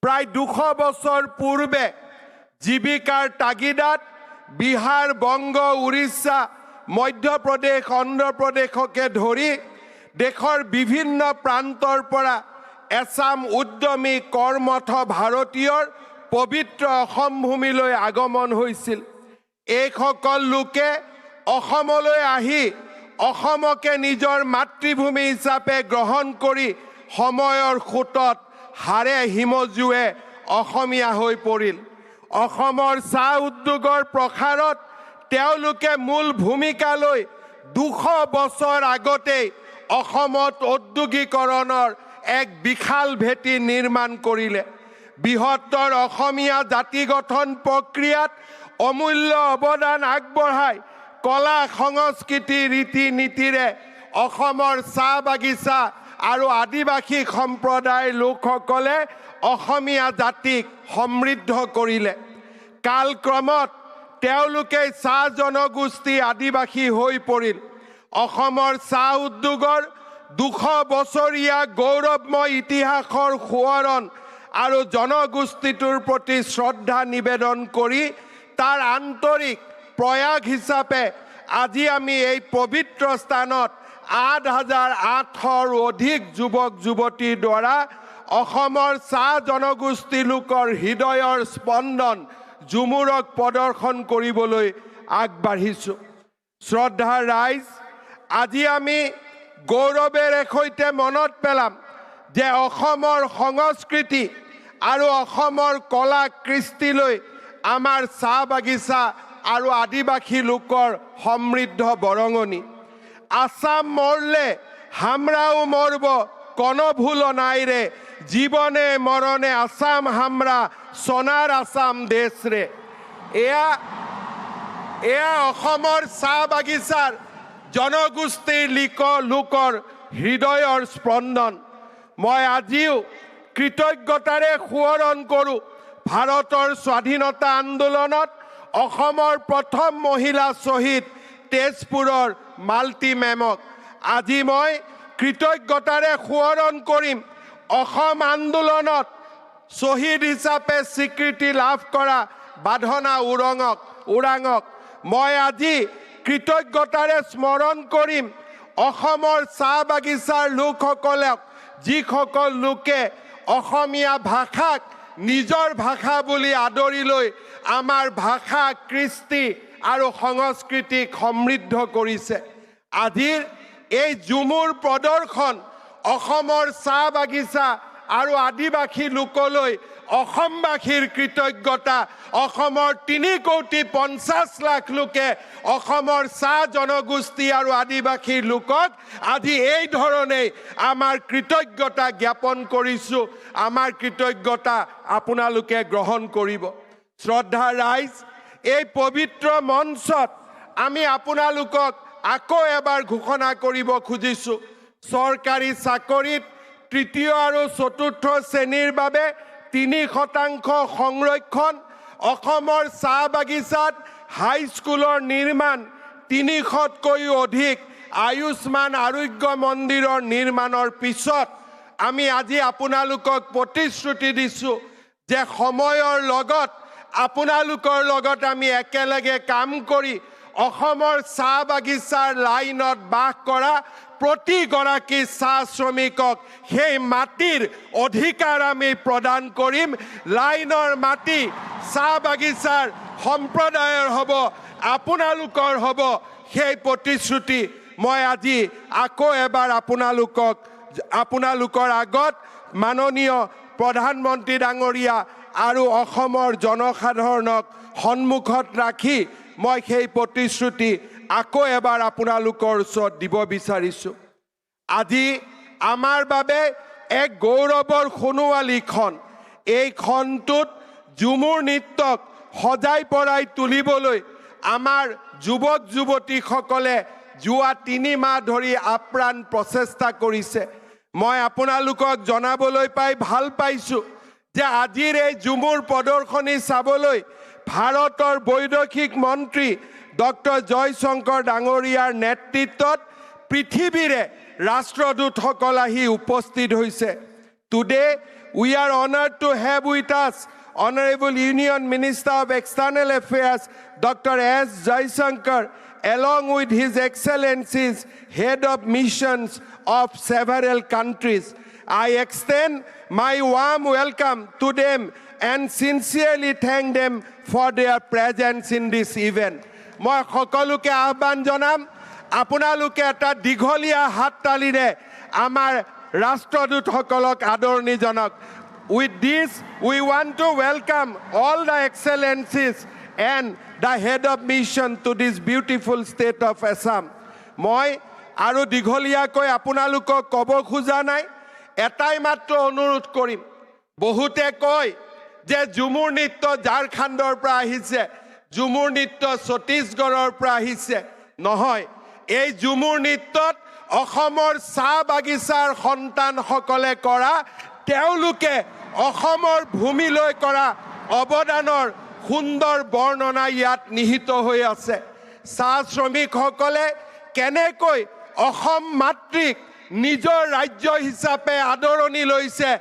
প্ৰায় 200 বছৰ পূৰ্বে জীৱিকাৰ তাগিদাত বিহাৰ, বংগ, উৰিষ্যা, মধ্যপ্ৰদেশ, অন্ধ্ৰপ্ৰদেশকে ধৰি দেশৰ বিভিন্ন প্ৰান্তৰ পৰা এছাম উদ্যমী কৰ্মঠ ভাৰতীয়ৰ পবিত্ৰ অসম ভূমিলৈ আগমন হৈছিল। এইসকল লোকে অসমলৈ আহি অসমকে নিজৰ মাতৃভূমি হিচাপে গ্ৰহণ কৰি সময়ৰ সোঁতত হাড়ে হিমজুৱে অসমীয়া হৈ পৰিল। অসমৰ চাহ উদ্যোগৰ প্ৰসাৰত তেওঁলোকে মূল ভূমিকা লৈ 200 বছৰ আগতেই অসমত ঔদ্যোগিকৰণৰ এক বিশাল ভেটি নিৰ্মাণ কৰিলে। বৃহত্তৰ অসমীয়া জাতি গঠন প্ৰক্ৰিয়াত অমূল্য অৱদান আগবঢ়াই কলা সংস্কৃতি ৰীতি নীতিৰে অসমৰ চাহ বাগিচা আৰু আদিবাসী সম্প্ৰদায়ৰ লোকসকলে অসমীয়া জাতিক সমৃদ্ধ কৰিলে। কালক্ৰমত তেওঁলোকে চাহ জনগোষ্ঠী আদিবাসী হৈ পৰিল। অসমৰ চাহ উদ্যোগৰ 200 বছৰীয়া গৌৰৱময় ইতিহাসৰ সোঁৱৰণ আৰু জনগোষ্ঠীটোৰ প্ৰতি শ্ৰদ্ধা নিবেদন কৰি তাৰ আন্তৰিক প্ৰয়াস হিচাপে আজি আমি এই পবিত্ৰ স্থানত 8,800ৰো অধিক যুৱক যুৱতীৰ দ্বাৰা অসমৰ চাহ জনগোষ্ঠী লোকৰ হৃদয়ৰ স্পন্দন ঝুমুৰক প্ৰদৰ্শন কৰিবলৈ আগবাঢ়িছোঁ। শ্ৰদ্ধাৰ ৰাইজ, আজি আমি গৌৰৱেৰে সৈতে মনত পেলাম যে অসমৰ সংস্কৃতি আৰু অসমৰ কলা কৃষ্টিলৈ আমাৰ চাহ বাগিচা আৰু আদিবাসী লোকৰ সমৃদ্ধ বৰঙণি। আসাম মৰলে হামৰাও মৰব কোনো ভুল নাই রে, জীবনে মরণে আসাম হামরা সোনার আসাম দেশ রে। এয়া অসমৰ চাহ বাগিচাৰ জনগোষ্ঠীৰ লোকৰ হৃদয়ৰ স্পন্দন। মই আজিও কৃতজ্ঞতাৰে সোঁৱৰণ কৰোঁ ভাৰতৰ স্বাধীনতা আন্দোলনত অসমৰ প্ৰথম মহিলা শ্বহীদ তেজপুৰৰ মালতী মেমক। আজি মই কৃতজ্ঞতাৰে সোঁৱৰণ কৰিম অসম আন্দোলনত শ্বহীদ হিচাপে স্বীকৃতি লাভ কৰা বাধনা ওৰাঙক। মই আজি কৃতজ্ঞতাৰে স্মৰণ কৰিম অসমৰ চাহ বাগিচাৰ লোকসকলক, যিসকল লোকে অসমীয়া ভাষাক নিজৰ ভাষা বুলি আদৰি লৈ আমাৰ ভাষা, কৃষ্টি আৰু সংস্কৃতিক সমৃদ্ধ কৰিছে। আজিৰ এই ঝুমুৰ প্ৰদৰ্শন অসমৰ চাহ বাগিচা আৰু আদিবাসী লোকলৈ অসমবাসীৰ কৃতজ্ঞতা। অসমৰ 3,50,00,000 লোকে অসমৰ চাহ জনগোষ্ঠী আৰু আদিবাসীৰ লোকক আজি এই ধৰণে আমাৰ কৃতজ্ঞতা জ্ঞাপন কৰিছোঁ। আমাৰ কৃতজ্ঞতা আপোনালোকে গ্ৰহণ কৰিব। শ্ৰদ্ধা ৰাইজ, এই পবিত্ৰ মঞ্চত আমি আপোনালোকক আকৌ এবাৰ ঘোষণা কৰিব খুজিছোঁ, চৰকাৰী চাকৰিত তৃতীয় আৰু চতুৰ্থ শ্ৰেণীৰ বাবে 3% সংৰক্ষণ, অসমৰ চাহ বাগিচাত হাইস্কুলৰ নিৰ্মাণ, 300তকৈও অধিক আয়ুষ্মান আৰোগ্য মন্দিৰৰ নিৰ্মাণৰ পিছত আমি আজি আপোনালোকক প্ৰতিশ্ৰুতি দিছোঁ যে সময়ৰ লগত আপোনালোকৰ লগত আমি একেলগে কাম কৰি অসমৰ চাহ বাগিচাৰ লাইনত বাস কৰা প্ৰতিগৰাকী চাহ শ্ৰমিকক সেই মাটিৰ অধিকাৰ আমি প্ৰদান কৰিম। লাইনৰ মাটি চাহ বাগিচাৰ সম্প্ৰদায়ৰ হ'ব, আপোনালোকৰ হ'ব। সেই প্ৰতিশ্ৰুতি মই আজি আকৌ এবাৰ আপোনালোকৰ আগত মাননীয় প্ৰধানমন্ত্ৰী ডাঙৰীয়া আৰু অসমৰ জনসাধাৰণক সন্মুখত ৰাখি মই সেই প্ৰতিশ্ৰুতি আকৌ এবাৰ আপোনালোকৰ ওচৰত দিব বিচাৰিছোঁ। আজি আমাৰ বাবে এক গৌৰৱৰ সোণোৱালীখন। এই খনটোত ঝুমুৰ নৃত্যক সজাই পৰাই তুলিবলৈ আমাৰ যুৱক যুৱতীসকলে যোৱা 3 মাহ ধৰি আপ্ৰাণ প্ৰচেষ্টা কৰিছে। মই আপোনালোকক জনাবলৈ পাই ভাল পাইছোঁ যে আজিৰ এই ঝুমুৰ প্ৰদৰ্শনী চাবলৈ ভাৰতৰ বৈদেশিক মন্ত্ৰী ডক্টৰ জয়শংকৰ ডাঙৰীয়াৰ নেতৃত্বত পৃথিৱীৰে ৰাষ্ট্ৰদূতসকল আহি উপস্থিত হৈছে। Today we are honored to have with us Honorable Union Minister of External Affairs Dr. S. Jaishankar along with His Excellencies Head of Missions of several countries. I extend my warm welcome to them and sincerely thank them for their presence in this event. মই সকলোকে আহ্বান জনাম, আপোনালোকে এটা দীঘলীয়া হাততালিৰে আমাৰ ৰাষ্ট্ৰদূতসকলক আদৰণি জনাওক। With this, we want to welcome all the excellencies and the head of mission to this beautiful state of Assam. মই আৰু দীঘলীয়াকৈ আপোনালোকক ক'ব খোজা নাই, এটাই মাত্ৰ অনুৰোধ কৰিম। বহুতে কয় যে ঝুমুৰ নৃত্য ঝাৰখণ্ডৰ পৰা আহিছে, ঝুমুৰ নৃত্য ছত্তীশগড়ৰ পৰা আহিছে। নহয়, এই ঝুমুৰ নৃত্যত অসমৰ চাহ বাগিচাৰ সন্তানসকলে কৰা, তেওঁলোকে অসমৰ ভূমিলৈ কৰা অৱদানৰ সুন্দৰ বৰ্ণনা ইয়াত নিহিত হৈ আছে। চাহ শ্ৰমিকসকলে কেনেকৈ অসম মাতৃক নিজৰ ৰাজ্য হিচাপে আদৰণি লৈছে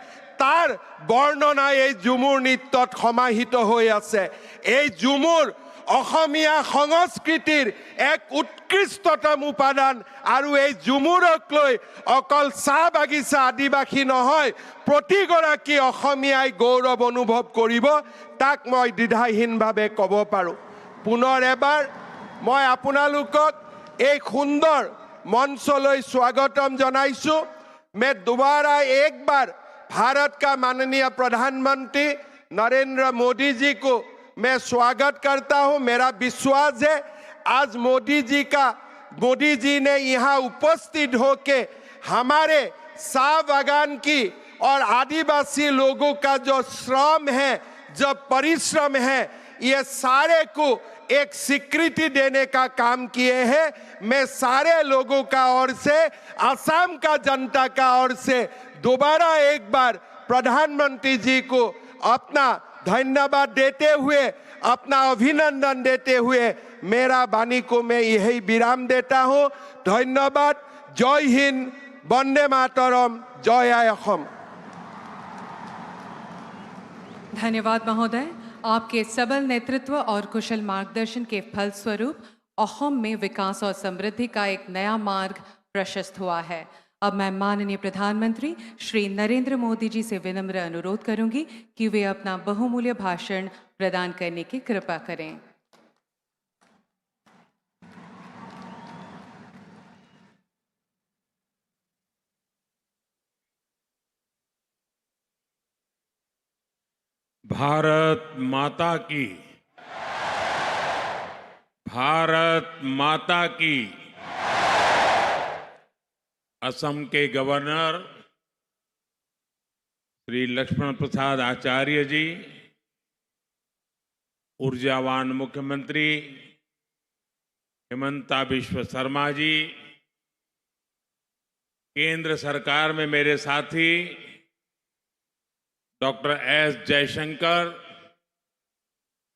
তাৰ বৰ্ণনা এই ঝুমুৰ নৃত্যত সমাহিত হৈ আছে। এই ঝুমুৰ অসমীয়া সংস্কৃতিৰ এক উৎকৃষ্টতম উপাদান আৰু এই ঝুমুৰক লৈ অকল চাহ বাগিচা আদিবাসী নহয়, প্ৰতিগৰাকী অসমীয়াই গৌৰৱ অনুভৱ কৰিব। তাক মই দ্বিধাহীনভাৱে ক'ব পাৰোঁ। পুনৰ এবাৰ মই আপোনালোকক এই সুন্দৰ মঞ্চলৈ স্বাগতম জনাইছোঁ। मैं दोबारा एक बार भारत का माननीय प्रधानमंत्री नरेंद्र मोदी जी को मैं स्वागत करता हूं। मेरा विश्वास है आज मोदी जी ने यहाँ उपस्थित होके हमारे चाह बागान की और आदिवासी लोगों का जो श्रम है, जो परिश्रम है, ये सारे को एक स्वीकृति देने का काम किए हैं। मैं सारे लोगों का ओर से, असम का जनता का ओर से दोबारा एक बार प्रधानमंत्री जी को अपना धन्यवाद देते हुए, अपना अभिनंदन देते हुए मेरा वाणी को मैं यही विराम देता हूं। धन्यवाद। जय हिंद, वंदे मातरम, जय असम। धन्यवाद महोदय। आपके सबल नेतृत्व और कुशल मार्गदर्शन के फलस्वरूप अहोम में विकास और समृद्धि का एक नया मार्ग प्रशस्त हुआ है। अब मैं माननीय प्रधानमंत्री श्री नरेंद्र मोदी जी से विनम्र अनुरोध करूंगी कि वे अपना बहुमूल्य भाषण प्रदान करने की कृपा करें। भारत माता की, भारत माता की। असम के गवर्नर श्री लक्ष्मण प्रसाद आचार्य जी, ऊर्जावान मुख्यमंत्री हिमंता बिस्वा शर्मा जी, केंद्र सरकार में मेरे साथी डॉक्टर एस जयशंकर,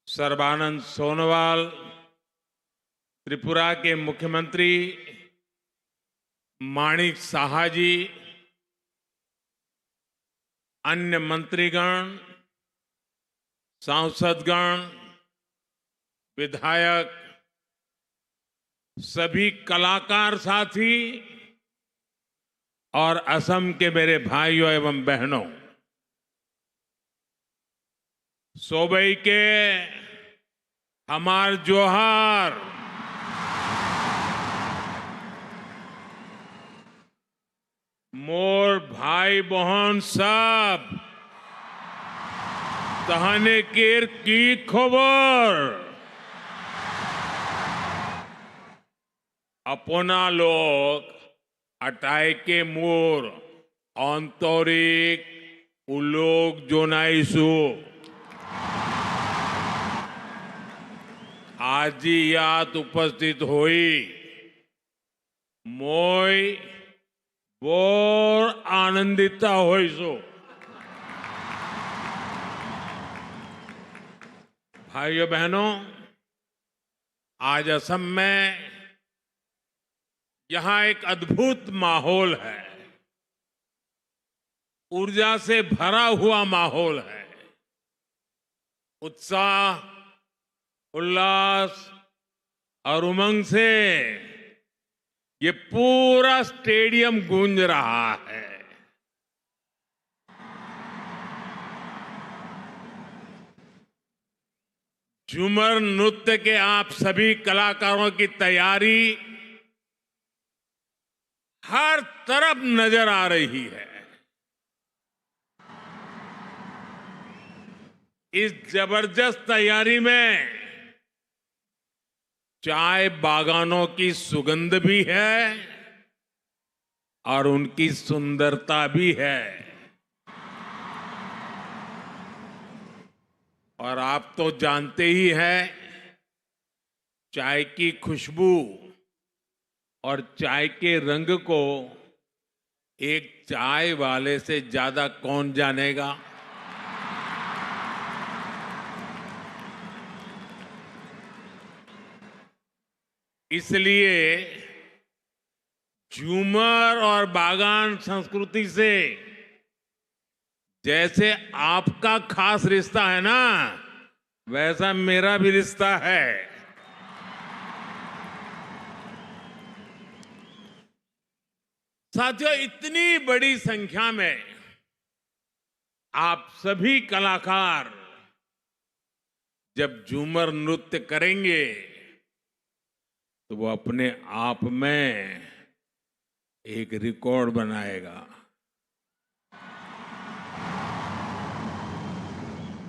सर्बानंद सोनोवाल, त्रिपुरा के मुख्यमंत्री माणिक साहा जी, अन्य मंत्रीगण, सांसदगण, विधायक, सभी कलाकार साथी और असम के मेरे भाइयों एवं बहनों, सोबई के हमार जोहार। मोर भाई बहन सब तहने केर की खबर। अपना लोग अटाई के मोर आंतरिक उलोक जोनाइसु आज याद उपस्थित हुई मोय बोर आनंदिता होइसो। भाइयों बहनों, आज असम में यहां एक अद्भुत माहौल है, ऊर्जा से भरा हुआ माहौल है। उत्साह, उल्लास और उमंग से ये पूरा स्टेडियम गूंज रहा है। झूमर नृत्य के आप सभी कलाकारों की तैयारी हर तरफ नजर आ रही है। इस जबरदस्त तैयारी में चाय बागानों की सुगंध भी है और उनकी सुंदरता भी है। और आप तो जानते ही हैं, चाय की खुशबू और चाय के रंग को एक चाय वाले से ज्यादा कौन जानेगा। इसलिए झूमर और बागान संस्कृति से जैसे आपका खास रिश्ता है ना, वैसा मेरा भी रिश्ता है। साथियों, इतनी बड़ी संख्या में आप सभी कलाकार जब झूमर नृत्य करेंगे तो वो अपने आप में एक रिकॉर्ड बनाएगा।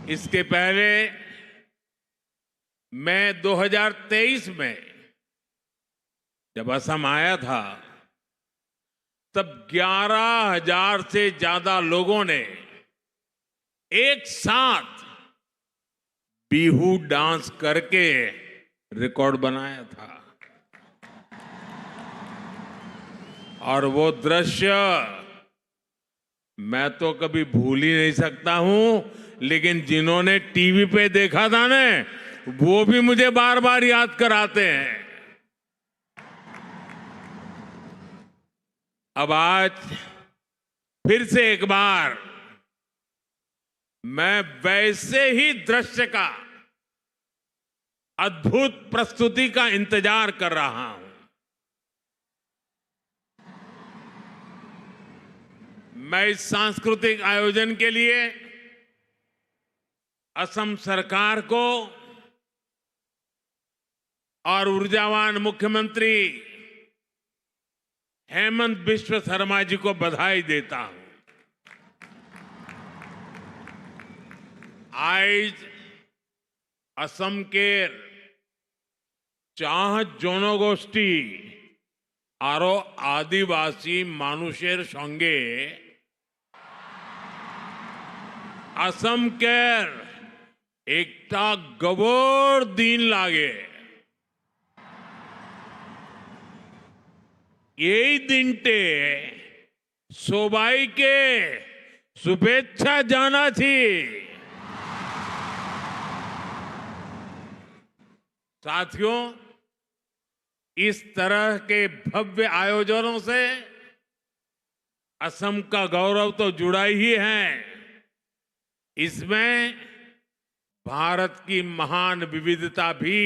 इसके पहले मैं 2023 में जब असम आया था, तब 11,000 से ज्यादा लोगों ने एक साथ बिहू डांस करके रिकॉर्ड बनाया था। और वो दृश्य मैं तो कभी भूल ही नहीं सकता हूं, लेकिन जिन्होंने टीवी पे देखा था ना, वो भी मुझे बार बार याद कराते हैं। अब आज फिर से एक बार मैं वैसे ही दृश्य का अद्भुत प्रस्तुति का इंतजार कर रहा हूं। मैं इस सांस्कृतिक आयोजन के लिए असम सरकार को और ऊर्जावान मुख्यमंत्री हेमंत बिश्व शर्मा जी को बधाई देता हूं। आज असम के चाह जनगोष्ठी आरो आदिवासी मानुषेर संगे असम केर एकटा गबोर दिन लागे यही दिनटे सोबाई के शुभेच्छा जाना थी। साथियों, इस तरह के भव्य आयोजनों से असम का गौरव तो जुड़ा ही है, इसमें भारत की महान विविधता भी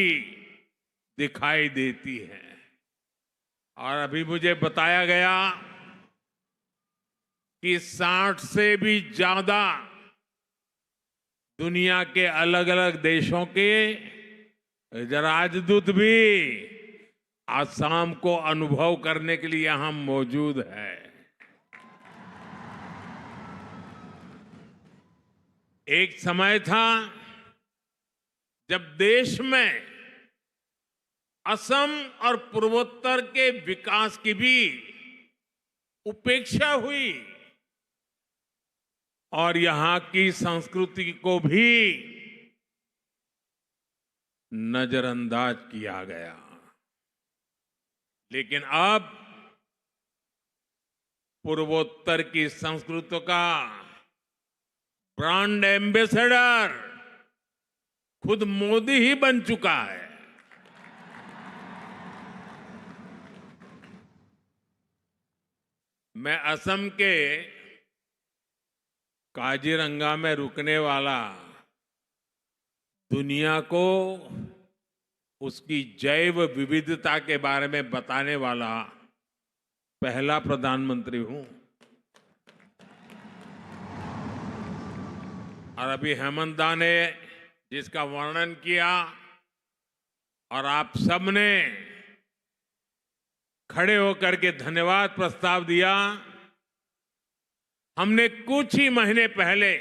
दिखाई देती है। और अभी मुझे बताया गया कि 60 से भी ज्यादा दुनिया के अलग अलग देशों के राजदूत भी आसाम को अनुभव करने के लिए यहां मौजूद है। एक समय था जब देश में असम और पूर्वोत्तर के विकास की भी उपेक्षा हुई और यहां की संस्कृति को भी नजरअंदाज किया गया। लेकिन अब पूर्वोत्तर की संस्कृति का ब्रांड एम्बेसडर खुद मोदी ही बन चुका है। मैं असम के काजीरंगा में रुकने वाला दुनिया को उसकी जैव विविधता के बारे में बताने वाला पहला प्रधानमंत्री हूं। और अभी हेमंत दा ने जिसका वर्णन किया और आप सबने खड़े होकर के धन्यवाद प्रस्ताव दिया, हमने कुछ ही महीने पहले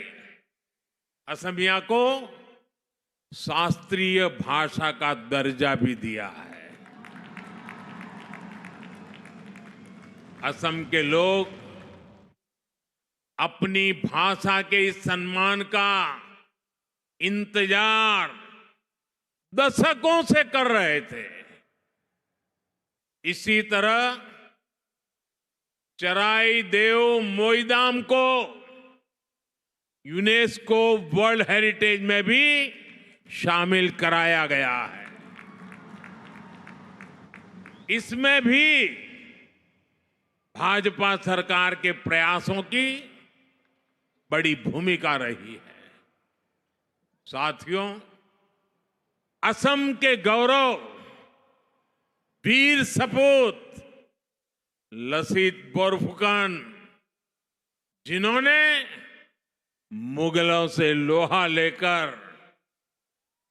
असमिया को शास्त्रीय भाषा का दर्जा भी दिया है। असम के लोग अपनी भाषा के इस सम्मान का इंतजार दशकों से कर रहे थे। इसी तरह चराई देव मोईदाम को यूनेस्को वर्ल्ड हेरिटेज में भी शामिल कराया गया है। इसमें भी भाजपा सरकार के प्रयासों की बड़ी भूमिका रही है। साथियों, असम के गौरव वीर सपूत लसित बोरफुकन, जिन्होंने मुगलों से लोहा लेकर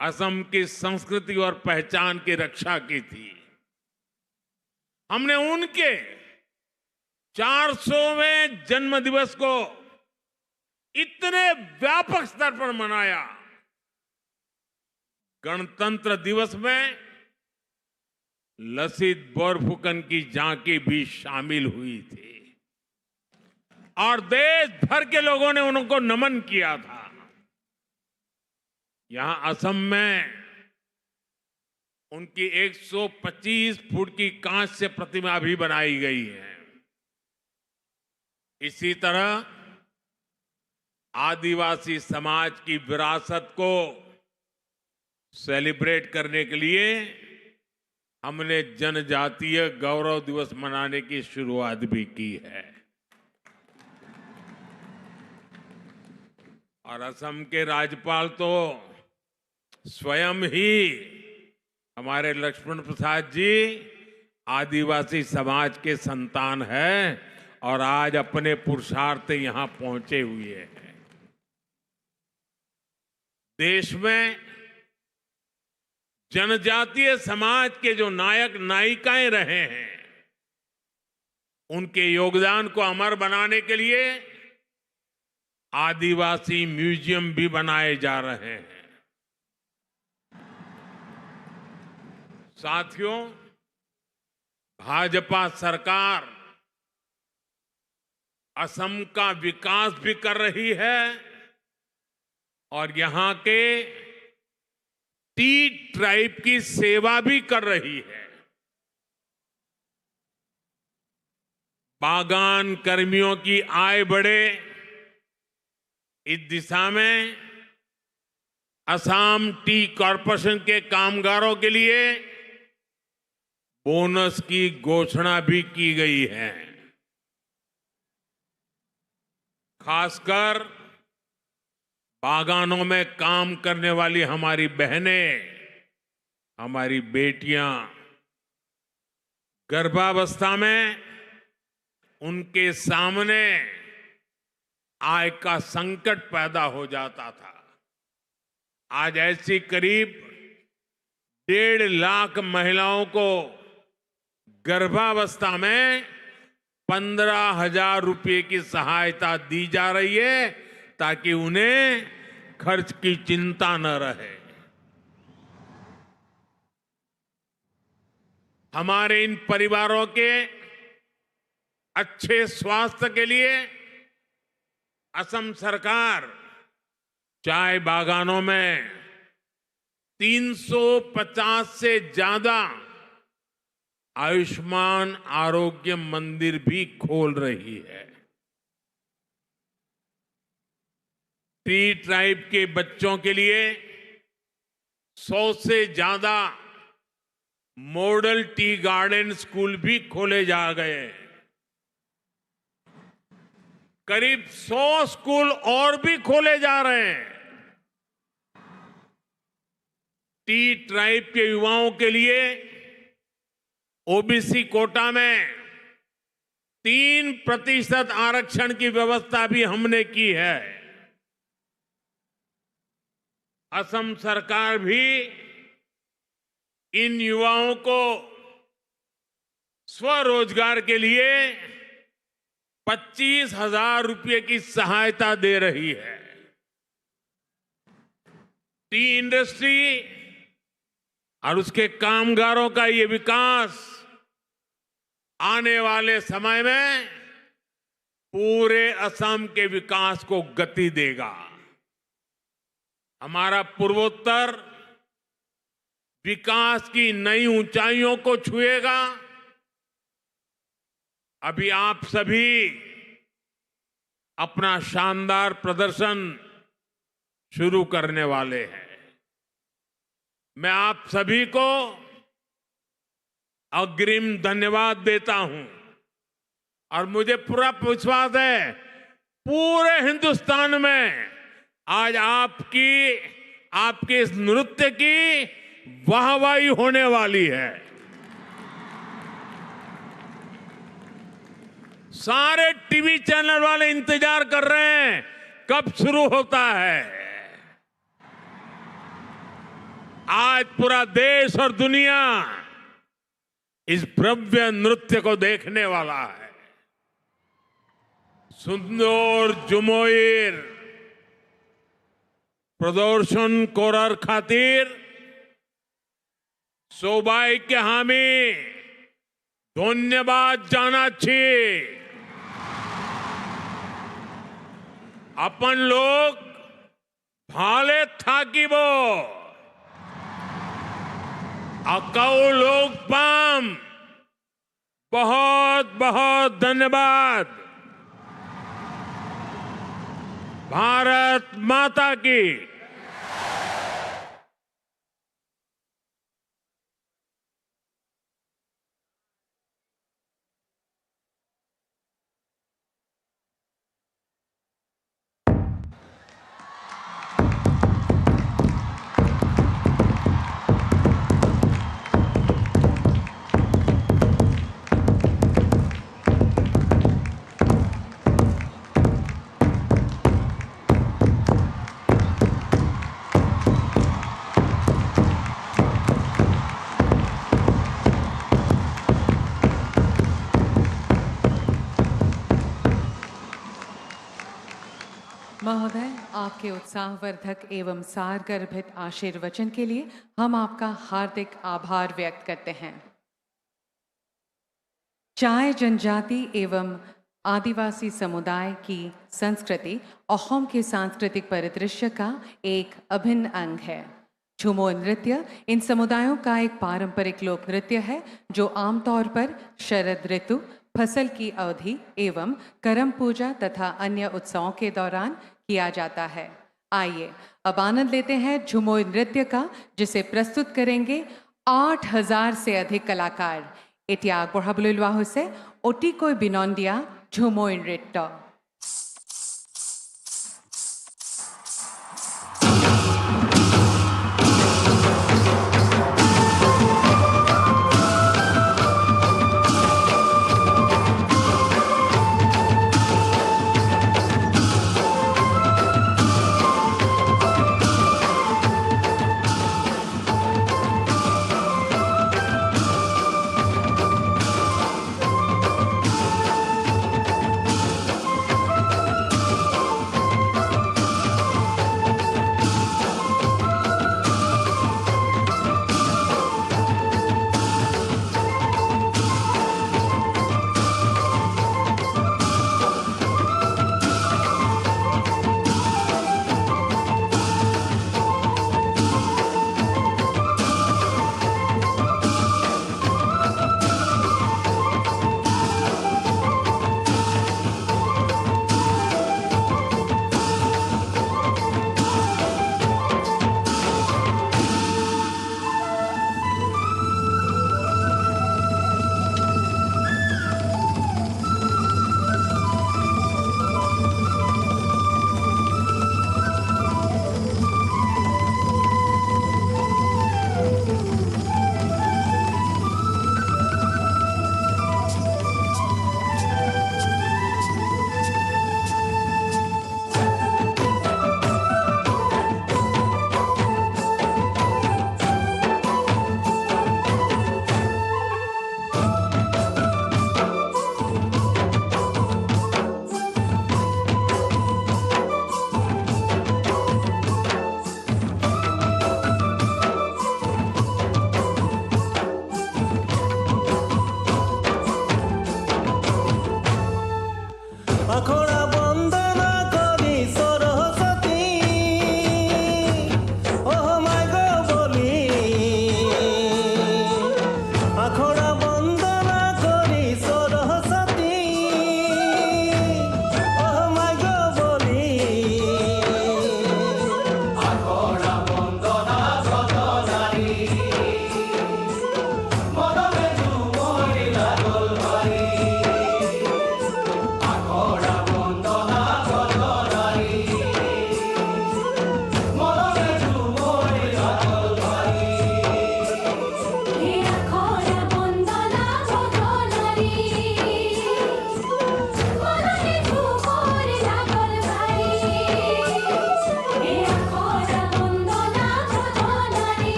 असम की संस्कृति और पहचान की रक्षा की थी। हमने उनके 400वें जन्म दिवस को इतने व्यापक स्तर पर मनाया। गणतंत्र दिवस में लसित बोरफुकन की झांकी भी शामिल हुई थी और देश भर के लोगों ने उनको नमन किया था। यहां असम में उनकी 125 फुट की कांच से प्रतिमा भी बनाई गई है। इसी तरह आदिवासी समाज की विरासत को सेलिब्रेट करने के लिए हमने जनजातीय गौरव दिवस मनाने की शुरुआत भी की है। और असम के राज्यपाल तो स्वयं ही हमारे लक्ष्मण प्रसाद जी आदिवासी समाज के संतान हैं और आज अपने पुरुषार्थ यहां पहुंचे हुए हैं। देश में जनजातीय समाज के जो नायक नायिकाएं रहे हैं, उनके योगदान को अमर बनाने के लिए आदिवासी म्यूजियम भी बनाए जा रहे हैं। साथियों, भाजपा सरकार असम का विकास भी कर रही है और यहां के टी ट्राइब की सेवा भी कर रही है। बागान कर्मियों की आय बढ़े, इस दिशा में असम टी कॉरपोरेशन के कामगारों के लिए बोनस की घोषणा भी की गई है। खासकर बागानों में काम करने वाली हमारी बहनें, हमारी बेटियां गर्भावस्था में उनके सामने आय का संकट पैदा हो जाता था। आज ऐसी करीब 1.5 लाख महिलाओं को गर्भावस्था में 15,000 रुपये की सहायता दी जा रही है ताकि उन्हें खर्च की चिंता न रहे। हमारे इन परिवारों के अच्छे स्वास्थ्य के लिए असम सरकार चाय बागानों में 350 से ज्यादा आयुष्मान आरोग्य मंदिर भी खोल रही है। टी ट्राइब के बच्चों के लिए 100 से ज्यादा मॉडल टी गार्डन स्कूल भी खोले जा गए। करीब 100 स्कूल और भी खोले जा रहे हैं। टी ट्राइब के युवाओं के लिए ओबीसी कोटा में 3% आरक्षण की व्यवस्था भी हमने की है। असम सरकार भी इन युवाओं को स्वरोजगार के लिए 25,000 रुपये की सहायता दे रही है। टी इंडस्ट्री और उसके कामगारों का ये विकास आने वाले समय में पूरे असम के विकास को गति देगा। हमारा पूर्वोत्तर विकास की नई ऊंचाइयों को छुएगा। अभी आप सभी अपना शानदार प्रदर्शन शुरू करने वाले हैं। मैं आप सभी को अग्रिम धन्यवाद देता हूं और मुझे पूरा विश्वास है पूरे हिंदुस्तान में आज आपके इस नृत्य की वाहवाही होने वाली है। सारे टीवी चैनल वाले इंतजार कर रहे हैं कब शुरू होता है। आज पूरा देश और दुनिया इस भव्य नृत्य को देखने वाला है। सुंदर जुमोइर प्रदर्शन कोरार खातिर सोबाई के हामी धन्यवाद जाना चाहिए। अपन लोग भाले थाकिब अकाउ लोग पाम। बहुत बहुत धन्यवाद। भारत माता की महोदय, आपके उत्साहवर्धक एवं सारगर्भित आशीर्वचन के लिए हम आपका हार्दिक आभार व्यक्त करते हैं। चाय जनजाति एवं आदिवासी समुदाय की संस्कृति अहोम के सांस्कृतिक परिदृश्य का एक अभिन्न अंग है। झूमर नृत्य इन समुदायों का एक पारंपरिक लोक नृत्य है जो आमतौर पर शरद ऋतु, फसल की अवधि एवं करम पूजा तथा अन्य उत्सवों के दौरान किया जाता है। आइए अब आनंद लेते हैं झूमर नृत्य का, जिसे प्रस्तुत करेंगे 8000 से अधिक कलाकार। एटिया बढ़ाबुलुआ हुसे ओटिकोई बिनंदिया झूमर नृत्य।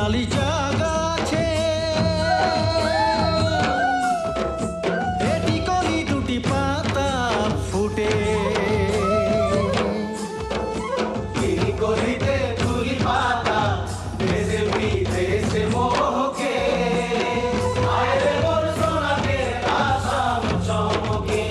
গালিচা গাছে এটি কলি দুটি পাতা ফুটে এই কলিতে তুলি পাতা দেশে বিদেশে মোহকে আয়রে মোর সোনাকে আসাম চমকে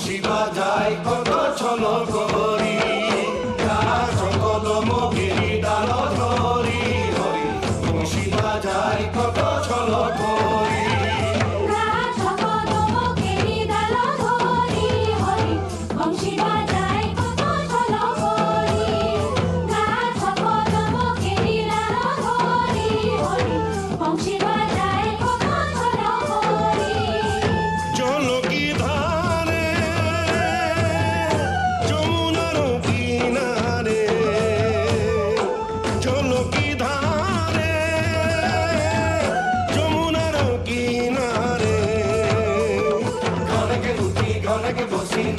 বংশী বাজাই কত ছলো করি গাছ কদম গিরি ডাল ধরি হরি বংশী বাজাই কত ছলো করি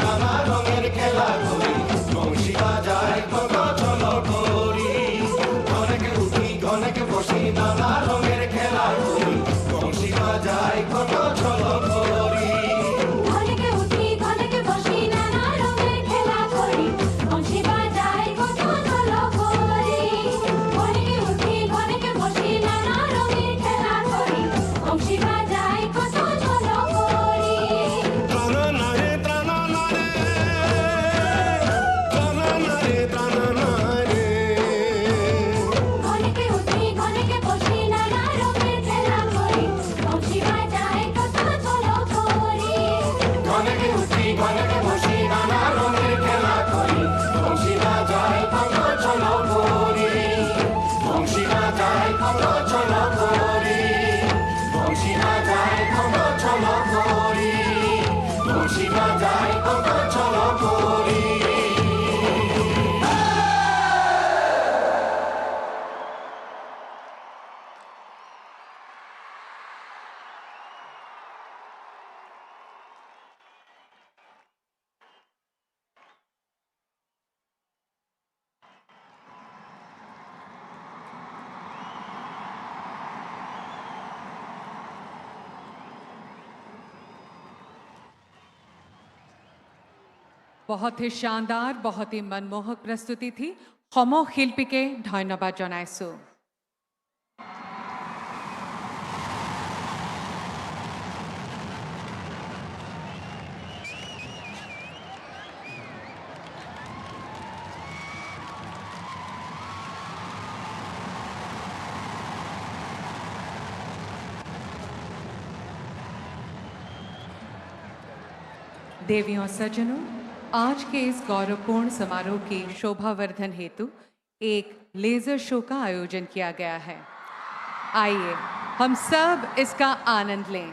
নানা রঙের খেলা করি বংশী বাজাই কত ছলো করি ঘনেকে উঠি ঘনেকে বসি নানা রঙের খেলা করি বংশী বাজাই কত ছলো করি ঘনেকে উঠি ঘনেকে বসি নানা রঙের খেলা করি বংশী বাজাই কত ছলো করি ঘনেকে উঠি ঘনেকে বসি নানা রঙের খেলা করি বংশী বাজাই কত ছলো করি ঘনেকে উঠি ঘনেকে বসি নানা রঙের খেলা করি বংশী বাজাই কত ছলো করি ঘনেকে উঠি ঘনেকে বসি নানা রঙের খেলা করি বংশী বাজাই কত ছলো করি বংশী বাজাই কত ছলো করি বংশী বাজাই কত ছলো করি বংশী বাজাই কত ছলো করি बहुत ही शानदार बहुत ही मनमोहक प्रस्तुति थी সমগ্ৰ শিল্পীকে ধন্যবাদ জনাইছো देवियों सज्जनों आज के इस गौरवपूर्ण समारोह की शोभावर्धन हेतु एक लेजर शो का आयोजन किया गया है आइए हम सब इसका आनंद लें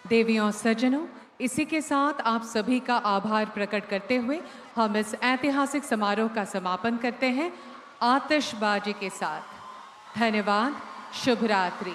देवियों और सज्जनों, इसी के साथ आप सभी का आभार प्रकट करते हुए हम इस ऐतिहासिक समारोह का समापन करते हैं आतिशबाजी के साथ। धन्यवाद। शुभ रात्रि।